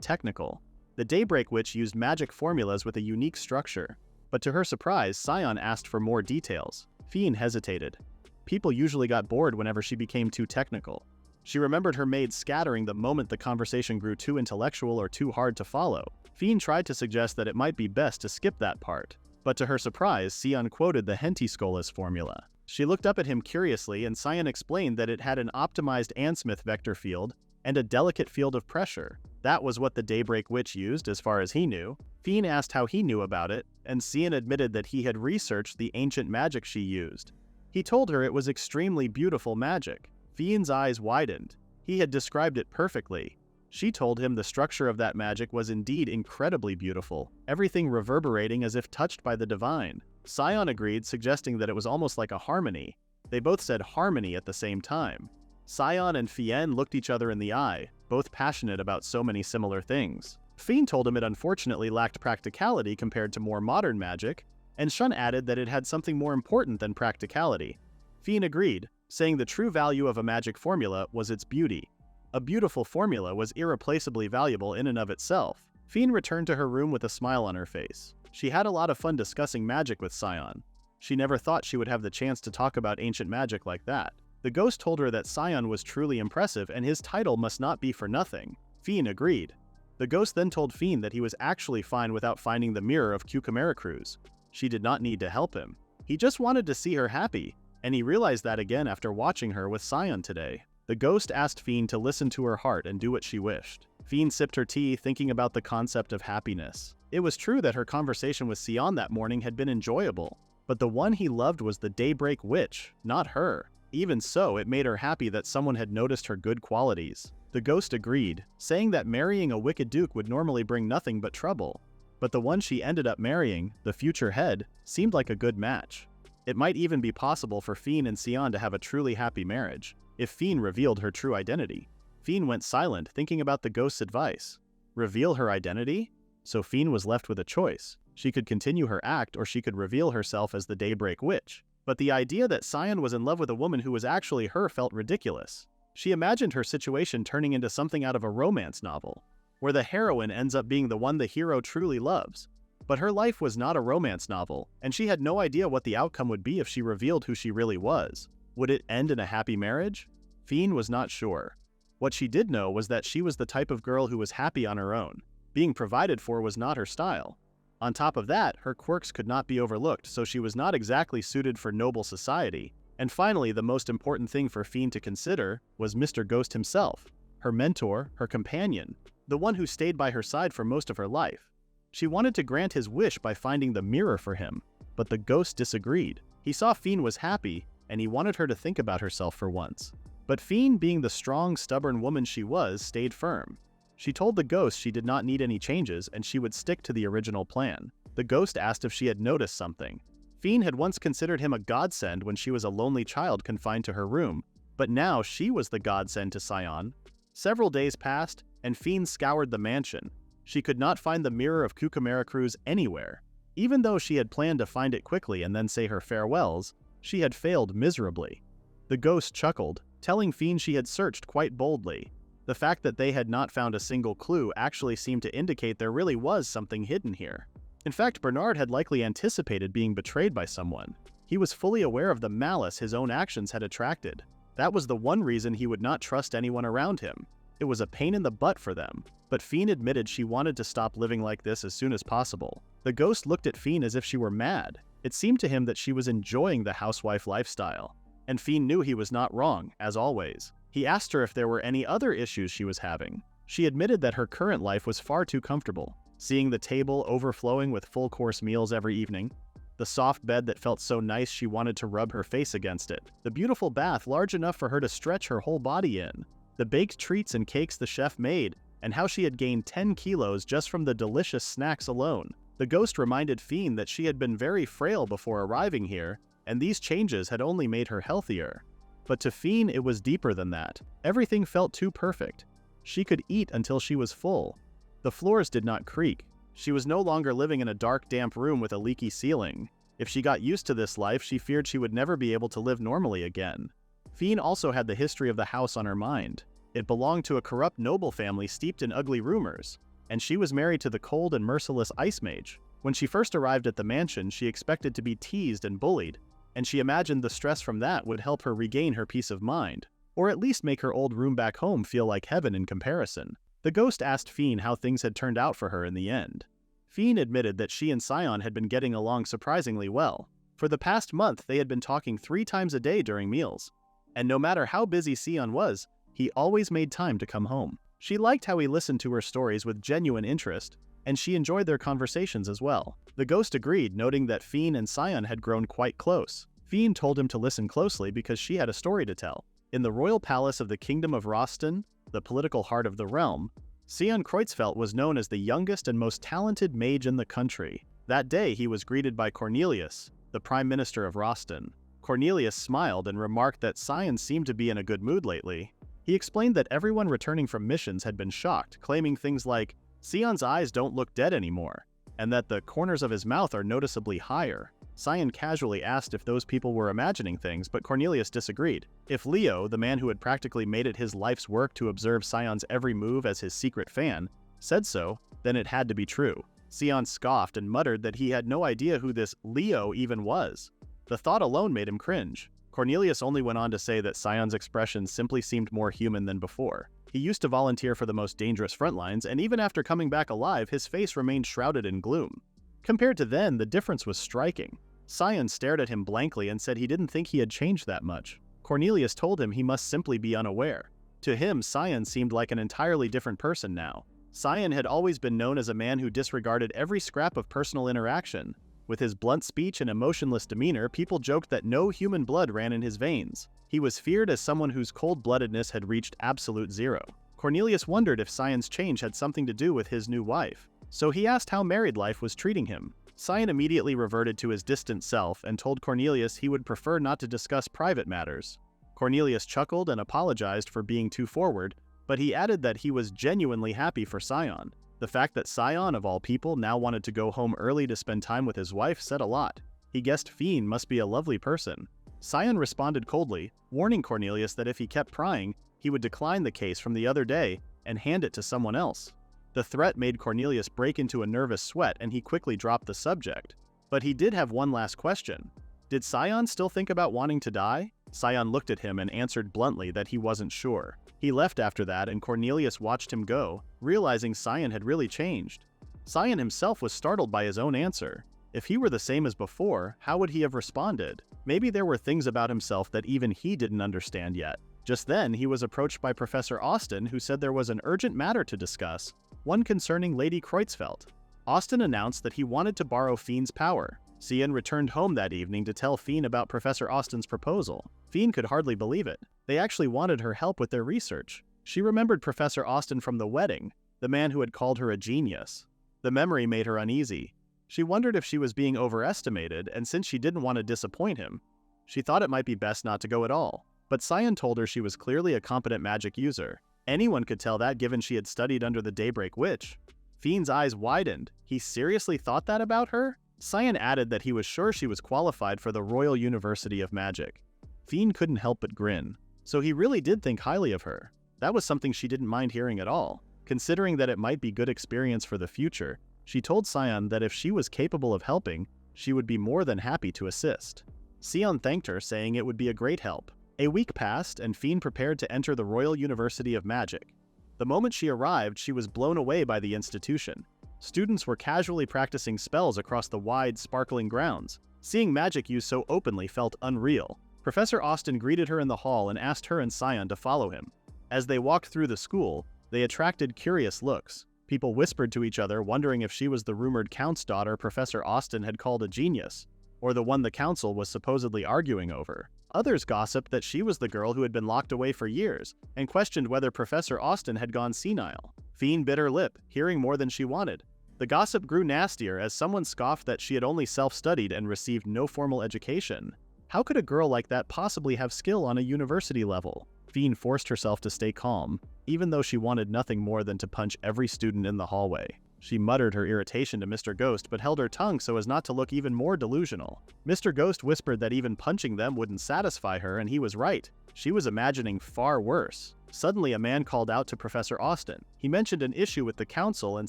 technical. The Daybreak Witch used magic formulas with a unique structure, but to her surprise, Sion asked for more details. Fiene hesitated. People usually got bored whenever she became too technical. She remembered her maid scattering the moment the conversation grew too intellectual or too hard to follow. Fiene tried to suggest that it might be best to skip that part, but to her surprise, Sion quoted the Henty-Skolas formula. She looked up at him curiously, and Sion explained that it had an optimized Ansmith vector field and a delicate field of pressure. That was what the Daybreak Witch used, as far as he knew. Fiene asked how he knew about it, and Sion admitted that he had researched the ancient magic she used. He told her it was extremely beautiful magic. Fiene's eyes widened. He had described it perfectly. She told him the structure of that magic was indeed incredibly beautiful, everything reverberating as if touched by the divine. Sion agreed, suggesting that it was almost like a harmony. They both said harmony at the same time. Sion and Fiene looked each other in the eye, both passionate about so many similar things. Fiene told him it unfortunately lacked practicality compared to more modern magic, and Shun added that it had something more important than practicality. Fiene agreed, saying the true value of a magic formula was its beauty. A beautiful formula was irreplaceably valuable in and of itself. Fiene returned to her room with a smile on her face. She had a lot of fun discussing magic with Sion. She never thought she would have the chance to talk about ancient magic like that. The ghost told her that Sion was truly impressive and his title must not be for nothing. Fiene agreed. The ghost then told Fiene that he was actually fine without finding the mirror of Cucamaricruz. She did not need to help him. He just wanted to see her happy, and he realized that again after watching her with Sion today. The ghost asked Fiene to listen to her heart and do what she wished. Fiene sipped her tea, thinking about the concept of happiness. It was true that her conversation with Sion that morning had been enjoyable, but the one he loved was the Daybreak Witch, not her. Even so, it made her happy that someone had noticed her good qualities. The ghost agreed, saying that marrying a wicked duke would normally bring nothing but trouble. But the one she ended up marrying, the future head, seemed like a good match. It might even be possible for Fiene and Sion to have a truly happy marriage, if Fiene revealed her true identity. Fiene went silent, thinking about the ghost's advice. Reveal her identity? So Fiene was left with a choice. She could continue her act, or she could reveal herself as the Daybreak Witch. But the idea that Sion was in love with a woman who was actually her felt ridiculous. She imagined her situation turning into something out of a romance novel, where the heroine ends up being the one the hero truly loves. But her life was not a romance novel, and she had no idea what the outcome would be if she revealed who she really was. Would it end in a happy marriage? Fiene was not sure. What she did know was that she was the type of girl who was happy on her own. Being provided for was not her style. On top of that, her quirks could not be overlooked, so she was not exactly suited for noble society, And finally, the most important thing for Fiene to consider was Mr. Ghost himself, her mentor, her companion, the one who stayed by her side for most of her life. She wanted to grant his wish by finding the mirror for him, but the ghost disagreed. He saw Fiene was happy, and he wanted her to think about herself for once. But Fiene, being the strong, stubborn woman she was, stayed firm. She told the ghost she did not need any changes and she would stick to the original plan. The ghost asked if she had noticed something. Fiene had once considered him a godsend when she was a lonely child confined to her room, but now she was the godsend to Sion. Several days passed, and Fiene scoured the mansion. She could not find the mirror of Cucumera Cruz anywhere. Even though she had planned to find it quickly and then say her farewells, she had failed miserably. The ghost chuckled, telling Fiene she had searched quite boldly. The fact that they had not found a single clue actually seemed to indicate there really was something hidden here. In fact, Bernard had likely anticipated being betrayed by someone. He was fully aware of the malice his own actions had attracted. That was the one reason he would not trust anyone around him. It was a pain in the butt for them, but Fiene admitted she wanted to stop living like this as soon as possible. The ghost looked at Fiene as if she were mad. It seemed to him that she was enjoying the housewife lifestyle. And Fiene knew he was not wrong, as always. He asked her if there were any other issues she was having. She admitted that her current life was far too comfortable. Seeing the table overflowing with full-course meals every evening, the soft bed that felt so nice she wanted to rub her face against it, the beautiful bath large enough for her to stretch her whole body in, the baked treats and cakes the chef made, and how she had gained 10 kilos just from the delicious snacks alone. The ghost reminded Fiene that she had been very frail before arriving here, and these changes had only made her healthier. But to Fiene, it was deeper than that. Everything felt too perfect. She could eat until she was full. The floors did not creak. She was no longer living in a dark, damp room with a leaky ceiling. If she got used to this life, she feared she would never be able to live normally again. Fiene also had the history of the house on her mind. It belonged to a corrupt noble family steeped in ugly rumors, and she was married to the cold and merciless Ice Mage. When she first arrived at the mansion, she expected to be teased and bullied, and she imagined the stress from that would help her regain her peace of mind, or at least make her old room back home feel like heaven in comparison. The ghost asked Fiene how things had turned out for her in the end. Fiene admitted that she and Sion had been getting along surprisingly well. For the past month, they had been talking 3 times a day during meals, and no matter how busy Sion was, he always made time to come home. She liked how he listened to her stories with genuine interest, and she enjoyed their conversations as well. The ghost agreed, noting that Fiene and Sion had grown quite close. Fiene told him to listen closely because she had a story to tell. In the royal palace of the Kingdom of Roston, the political heart of the realm, Sion Kreutzfeldt was known as the youngest and most talented mage in the country. That day he was greeted by Cornelius, the Prime Minister of Roston. Cornelius smiled and remarked that Sion seemed to be in a good mood lately. He explained that everyone returning from missions had been shocked, claiming things like, "Sion's eyes don't look dead anymore," and that the corners of his mouth are noticeably higher. Sion casually asked if those people were imagining things, but Cornelius disagreed. If Leo, the man who had practically made it his life's work to observe Sion's every move as his secret fan, said so, then it had to be true. Sion scoffed and muttered that he had no idea who this Leo even was. The thought alone made him cringe. Cornelius only went on to say that Sion's expression simply seemed more human than before. He used to volunteer for the most dangerous front lines, and even after coming back alive, his face remained shrouded in gloom. Compared to then, the difference was striking. Sion stared at him blankly and said he didn't think he had changed that much. Cornelius told him he must simply be unaware. To him, Sion seemed like an entirely different person now. Sion had always been known as a man who disregarded every scrap of personal interaction. With his blunt speech and emotionless demeanor, people joked that no human blood ran in his veins. He was feared as someone whose cold-bloodedness had reached absolute zero. Cornelius wondered if Sion's change had something to do with his new wife. So he asked how married life was treating him. Sion immediately reverted to his distant self and told Cornelius he would prefer not to discuss private matters. Cornelius chuckled and apologized for being too forward, but he added that he was genuinely happy for Sion. The fact that Sion, of all people, now wanted to go home early to spend time with his wife said a lot. He guessed Fiene must be a lovely person. Sion responded coldly, warning Cornelius that if he kept prying, he would decline the case from the other day and hand it to someone else. The threat made Cornelius break into a nervous sweat and he quickly dropped the subject. But he did have one last question. Did Sion still think about wanting to die? Sion looked at him and answered bluntly that he wasn't sure. He left after that and Cornelius watched him go, realizing Sion had really changed. Sion himself was startled by his own answer. If he were the same as before, how would he have responded? Maybe there were things about himself that even he didn't understand yet. Just then, he was approached by Professor Austin, who said there was an urgent matter to discuss, one concerning Lady Kreutzfeldt. Austin announced that he wanted to borrow Fiene's power. Sion returned home that evening to tell Fiene about Professor Austin's proposal. Fiene could hardly believe it. They actually wanted her help with their research. She remembered Professor Austin from the wedding, the man who had called her a genius. The memory made her uneasy. She wondered if she was being overestimated, and since she didn't want to disappoint him, she thought it might be best not to go at all. But Sion told her she was clearly a competent magic user. Anyone could tell that given she had studied under the Daybreak Witch. Fiene's eyes widened. He seriously thought that about her? Sion added that he was sure she was qualified for the Royal University of Magic. Fiene couldn't help but grin. So he really did think highly of her. That was something she didn't mind hearing at all. Considering that it might be good experience for the future, she told Sion that if she was capable of helping, she would be more than happy to assist. Sion thanked her, saying it would be a great help. A week passed, and Fiene prepared to enter the Royal University of Magic. The moment she arrived, she was blown away by the institution. Students were casually practicing spells across the wide, sparkling grounds. Seeing magic used so openly felt unreal. Professor Austin greeted her in the hall and asked her and Sion to follow him. As they walked through the school, they attracted curious looks. People whispered to each other, wondering if she was the rumored count's daughter Professor Austin had called a genius, or the one the council was supposedly arguing over. Others gossiped that she was the girl who had been locked away for years, and questioned whether Professor Austin had gone senile. Fiene bit her lip, hearing more than she wanted. The gossip grew nastier as someone scoffed that she had only self-studied and received no formal education. How could a girl like that possibly have skill on a university level? Fiene forced herself to stay calm, even though she wanted nothing more than to punch every student in the hallway. She muttered her irritation to Mr. Ghost but held her tongue so as not to look even more delusional. Mr. Ghost whispered that even punching them wouldn't satisfy her, and he was right. She was imagining far worse. Suddenly, a man called out to Professor Austin. He mentioned an issue with the council and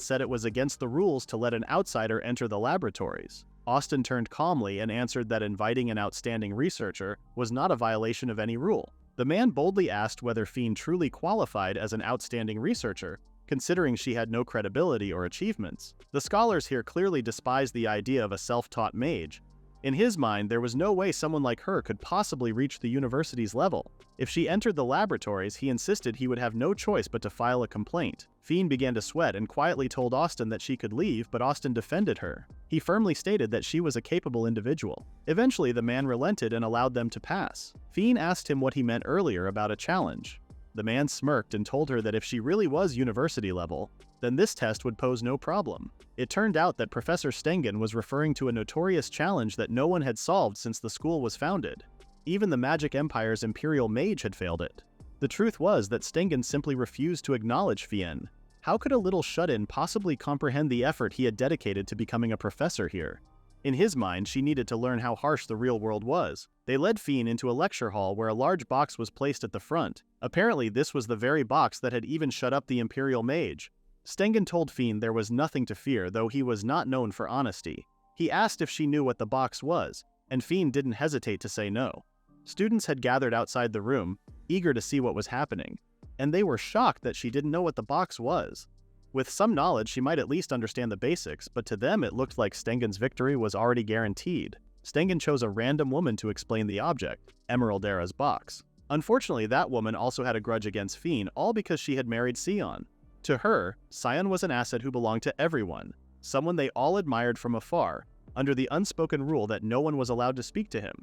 said it was against the rules to let an outsider enter the laboratories. Austin turned calmly and answered that inviting an outstanding researcher was not a violation of any rule. The man boldly asked whether Fiene truly qualified as an outstanding researcher, considering she had no credibility or achievements. The scholars here clearly despised the idea of a self-taught mage. In his mind, there was no way someone like her could possibly reach the university's level. If she entered the laboratories, he insisted he would have no choice but to file a complaint. Fiene began to sweat and quietly told Austin that she could leave, but Austin defended her. He firmly stated that she was a capable individual. Eventually, the man relented and allowed them to pass. Fiene asked him what he meant earlier about a challenge. The man smirked and told her that if she really was university level, then this test would pose no problem. It turned out that Professor Stengen was referring to a notorious challenge that no one had solved since the school was founded. Even the Magic Empire's Imperial Mage had failed it. The truth was that Stengen simply refused to acknowledge Fiene. How could a little shut-in possibly comprehend the effort he had dedicated to becoming a professor here? In his mind, she needed to learn how harsh the real world was. They led Fiene into a lecture hall where a large box was placed at the front. Apparently, this was the very box that had even shut up the Imperial Mage. Stengen told Fiene there was nothing to fear, though he was not known for honesty. He asked if she knew what the box was, and Fiene didn't hesitate to say no. Students had gathered outside the room, eager to see what was happening, and they were shocked that she didn't know what the box was. With some knowledge, she might at least understand the basics, but to them it looked like Stengen's victory was already guaranteed. Stengen chose a random woman to explain the object, Emeraldera's box. Unfortunately, that woman also had a grudge against Fiene, all because she had married Sion. To her, Sion was an asset who belonged to everyone, someone they all admired from afar, under the unspoken rule that no one was allowed to speak to him.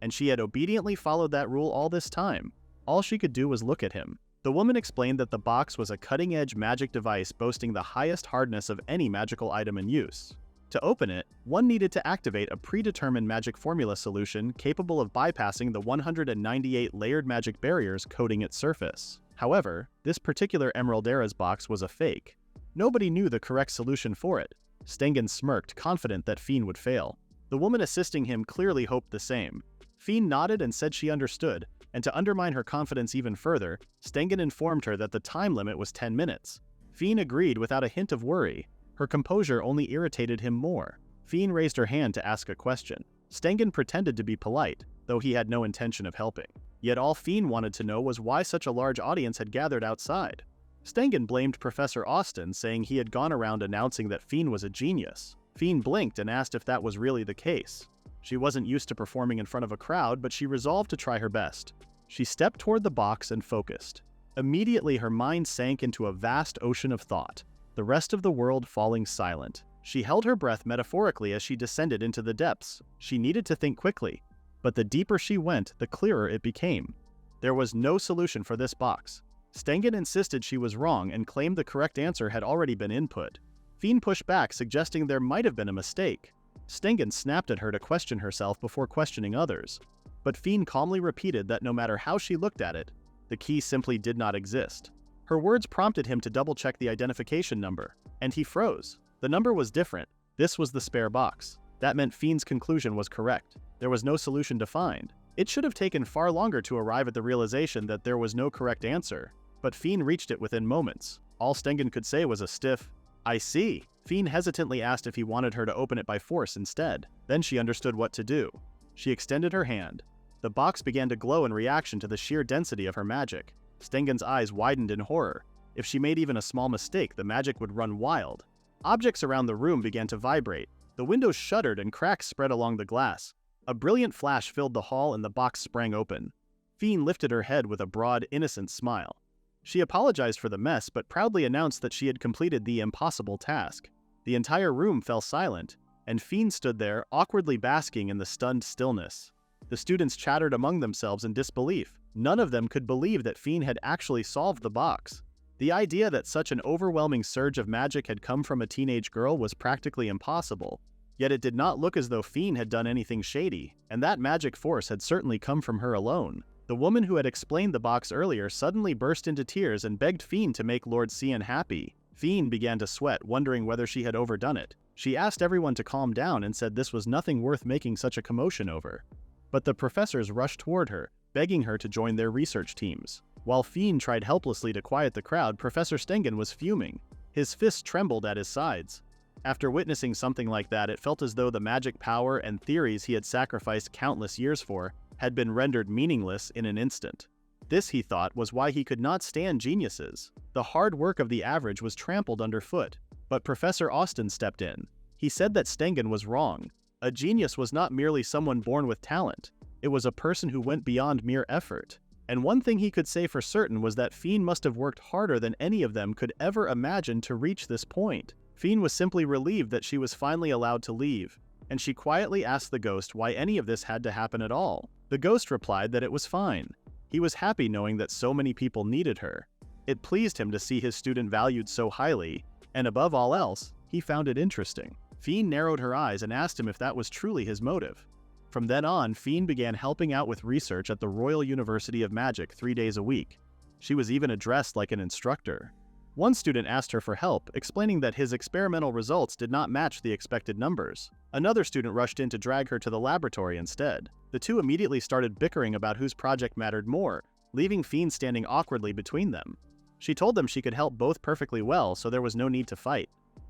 And she had obediently followed that rule all this time. All she could do was look at him. The woman explained that the box was a cutting-edge magic device boasting the highest hardness of any magical item in use. To open it, one needed to activate a predetermined magic formula solution capable of bypassing the 198 layered magic barriers coating its surface. However, this particular Emeraldera's box was a fake. Nobody knew the correct solution for it. Stengen smirked, confident that Fiene would fail. The woman assisting him clearly hoped the same. Fiene nodded and said she understood, and to undermine her confidence even further, Stengen informed her that the time limit was 10 minutes. Fiene agreed without a hint of worry. Her composure only irritated him more. Fiene raised her hand to ask a question. Stengen pretended to be polite, though he had no intention of helping. Yet all Fiene wanted to know was why such a large audience had gathered outside. Stengen blamed Professor Austin, saying he had gone around announcing that Fiene was a genius. Fiene blinked and asked if that was really the case. She wasn't used to performing in front of a crowd, but she resolved to try her best. She stepped toward the box and focused. Immediately, her mind sank into a vast ocean of thought, the rest of the world falling silent. She held her breath metaphorically as she descended into the depths. She needed to think quickly, but the deeper she went, the clearer it became. There was no solution for this box. Stengen insisted she was wrong and claimed the correct answer had already been input. Fiene pushed back, suggesting there might have been a mistake. Stengen snapped at her to question herself before questioning others. But Fiene calmly repeated that no matter how she looked at it, the key simply did not exist. Her words prompted him to double-check the identification number, and he froze. The number was different. This was the spare box. That meant Fiene's conclusion was correct. There was no solution to find. It should have taken far longer to arrive at the realization that there was no correct answer, but Fiene reached it within moments. All Stengen could say was a stiff, "I see." Fiene hesitantly asked if he wanted her to open it by force instead. Then she understood what to do. She extended her hand. The box began to glow in reaction to the sheer density of her magic. Stengen's eyes widened in horror. If she made even a small mistake, the magic would run wild. Objects around the room began to vibrate. The windows shuddered and cracks spread along the glass. A brilliant flash filled the hall and the box sprang open. Fiene lifted her head with a broad, innocent smile. She apologized for the mess, but proudly announced that she had completed the impossible task. The entire room fell silent, and Fiene stood there, awkwardly basking in the stunned stillness. The students chattered among themselves in disbelief. None of them could believe that Fiene had actually solved the box. The idea that such an overwhelming surge of magic had come from a teenage girl was practically impossible. Yet it did not look as though Fiene had done anything shady, and that magic force had certainly come from her alone. The woman who had explained the box earlier suddenly burst into tears and begged Fiene to make Lord Sion happy. Fiene began to sweat, wondering whether she had overdone it. She asked everyone to calm down and said this was nothing worth making such a commotion over. But the professors rushed toward her, begging her to join their research teams. While Fiene tried helplessly to quiet the crowd, Professor Stengen was fuming. His fists trembled at his sides. After witnessing something like that, it felt as though the magic power and theories he had sacrificed countless years for had been rendered meaningless in an instant. This, he thought, was why he could not stand geniuses. The hard work of the average was trampled underfoot. But Professor Austen stepped in. He said that Stengen was wrong. A genius was not merely someone born with talent. It was a person who went beyond mere effort. And one thing he could say for certain was that Fiene must have worked harder than any of them could ever imagine to reach this point. Fiene was simply relieved that she was finally allowed to leave, and she quietly asked the ghost why any of this had to happen at all. The ghost replied that it was fine. He was happy knowing that so many people needed her. It pleased him to see his student valued so highly, and above all else, he found it interesting. Fiene narrowed her eyes and asked him if that was truly his motive. From then on, Fiene began helping out with research at the Royal University of Magic 3 days a week. She was even addressed like an instructor. One student asked her for help, explaining that his experimental results did not match the expected numbers. Another student rushed in to drag her to the laboratory instead. The two immediately started bickering about whose project mattered more, leaving Fiene standing awkwardly between them. She told them she could help both perfectly well, so there was no need to fight.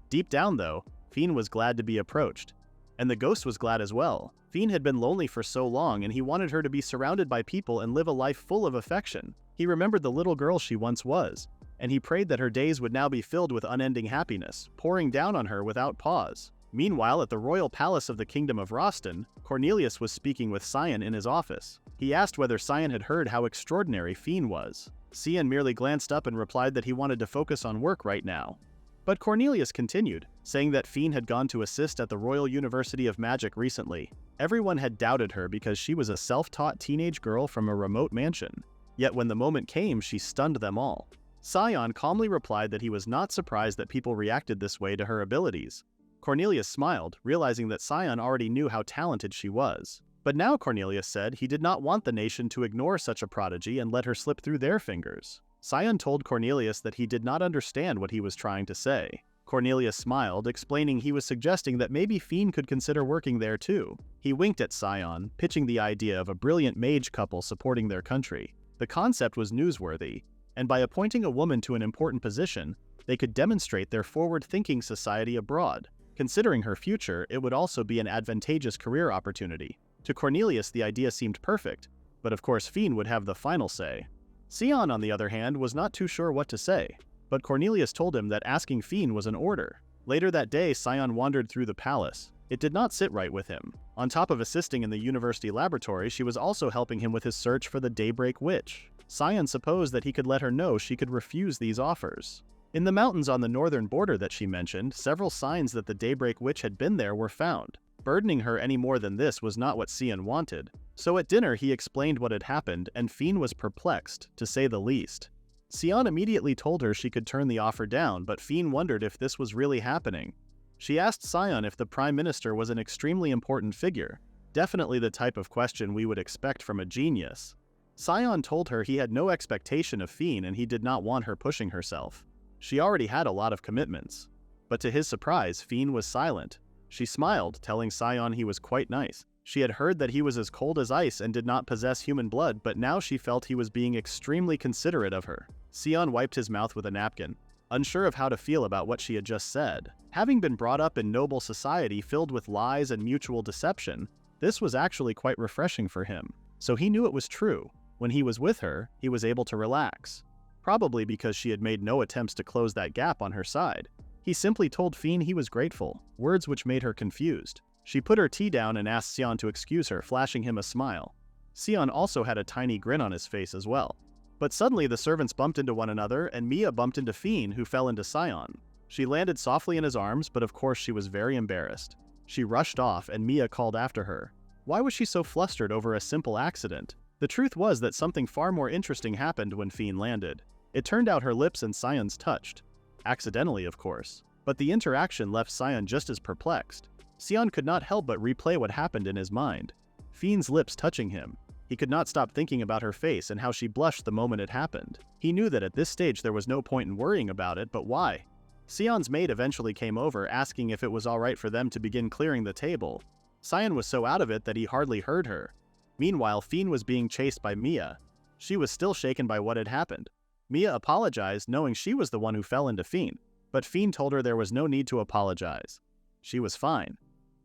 Deep down, though, Fiene was glad to be approached. And the ghost was glad as well. Fiene had been lonely for so long, and he wanted her to be surrounded by people and live a life full of affection. He remembered the little girl she once was, and he prayed that her days would now be filled with unending happiness, pouring down on her without pause. Meanwhile, at the royal palace of the Kingdom of Roston, Cornelius was speaking with Sion in his office. He asked whether Sion had heard how extraordinary Fiene was. Sion merely glanced up and replied that he wanted to focus on work right now. But Cornelius continued, saying that Fiene had gone to assist at the Royal University of Magic recently. Everyone had doubted her because she was a self-taught teenage girl from a remote mansion. Yet when the moment came, she stunned them all. Sion calmly replied that he was not surprised that people reacted this way to her abilities. Cornelius smiled, realizing that Sion already knew how talented she was. But now Cornelius said he did not want the nation to ignore such a prodigy and let her slip through their fingers. Sion told Cornelius that he did not understand what he was trying to say. Cornelius smiled, explaining he was suggesting that maybe Fiene could consider working there too. He winked at Sion, pitching the idea of a brilliant mage couple supporting their country. The concept was newsworthy, and by appointing a woman to an important position, they could demonstrate their forward-thinking society abroad. Considering her future, it would also be an advantageous career opportunity. To Cornelius, the idea seemed perfect, but of course Fiene would have the final say. Sion, on the other hand, was not too sure what to say, but Cornelius told him that asking Fiene was an order. Later that day, Sion wandered through the palace. It did not sit right with him. On top of assisting in the university laboratory, she was also helping him with his search for the Daybreak Witch. Sion supposed that he could let her know she could refuse these offers. In the mountains on the northern border that she mentioned, several signs that the Daybreak Witch had been there were found. Burdening her any more than this was not what Sion wanted. So at dinner he explained what had happened, and Fiene was perplexed, to say the least. Sion immediately told her she could turn the offer down, but Fiene wondered if this was really happening. She asked Sion if the Prime Minister was an extremely important figure, definitely the type of question we would expect from a genius. Sion told her he had no expectation of Fiene and he did not want her pushing herself. She already had a lot of commitments. But to his surprise, Fiene was silent. She smiled, telling Sion he was quite nice. She had heard that he was as cold as ice and did not possess human blood, but now she felt he was being extremely considerate of her. Sion wiped his mouth with a napkin, unsure of how to feel about what she had just said. Having been brought up in noble society filled with lies and mutual deception, this was actually quite refreshing for him. So he knew it was true. When he was with her, he was able to relax. Probably because she had made no attempts to close that gap on her side. He simply told Fiene he was grateful, words which made her confused. She put her tea down and asked Sion to excuse her, flashing him a smile. Sion also had a tiny grin on his face as well. But suddenly the servants bumped into one another, and Mia bumped into Fiene, who fell into Sion. She landed softly in his arms, but of course she was very embarrassed. She rushed off, and Mia called after her. Why was she so flustered over a simple accident? The truth was that something far more interesting happened when Fiene landed. It turned out her lips and Sion's touched. Accidentally, of course. But the interaction left Sion just as perplexed. Sion could not help but replay what happened in his mind. Fiene's lips touching him. He could not stop thinking about her face and how she blushed the moment it happened. He knew that at this stage there was no point in worrying about it, but why? Sion's maid eventually came over, asking if it was alright for them to begin clearing the table. Sion was so out of it that he hardly heard her. Meanwhile, Fiene was being chased by Mia. She was still shaken by what had happened. Mia apologized, knowing she was the one who fell into Fiene, but Fiene told her there was no need to apologize. She was fine.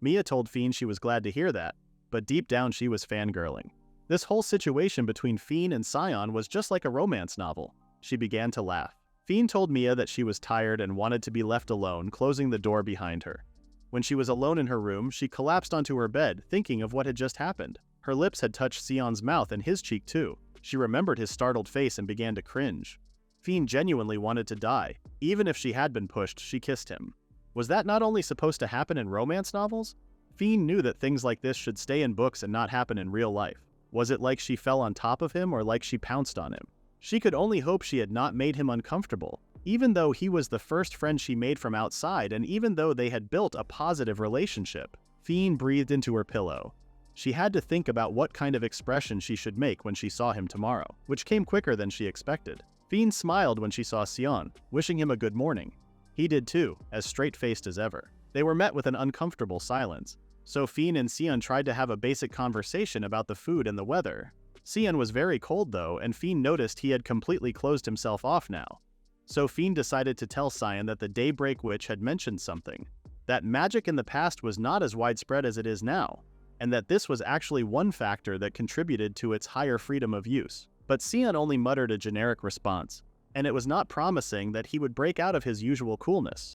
Mia told Fiene she was glad to hear that, but deep down she was fangirling. This whole situation between Fiene and Sion was just like a romance novel. She began to laugh. Fiene told Mia that she was tired and wanted to be left alone, closing the door behind her. When she was alone in her room, she collapsed onto her bed, thinking of what had just happened. Her lips had touched Sion's mouth and his cheek too. She remembered his startled face and began to cringe. Fiene genuinely wanted to die. Even if she had been pushed, she kissed him. Was that not only supposed to happen in romance novels? Fiene knew that things like this should stay in books and not happen in real life. Was it like she fell on top of him or like she pounced on him? She could only hope she had not made him uncomfortable, even though he was the first friend she made from outside and even though they had built a positive relationship. Fiene breathed into her pillow. She had to think about what kind of expression she should make when she saw him tomorrow, which came quicker than she expected. Fiene smiled when she saw Sion, wishing him a good morning. He did too, as straight-faced as ever. They were met with an uncomfortable silence. So Fiene and Sion tried to have a basic conversation about the food and the weather. Sion was very cold though, and Fiene noticed he had completely closed himself off now. So Fiene decided to tell Sion that the Daybreak Witch had mentioned something. That magic in the past was not as widespread as it is now, and that this was actually one factor that contributed to its higher freedom of use. But Sion only muttered a generic response, and it was not promising that he would break out of his usual coolness.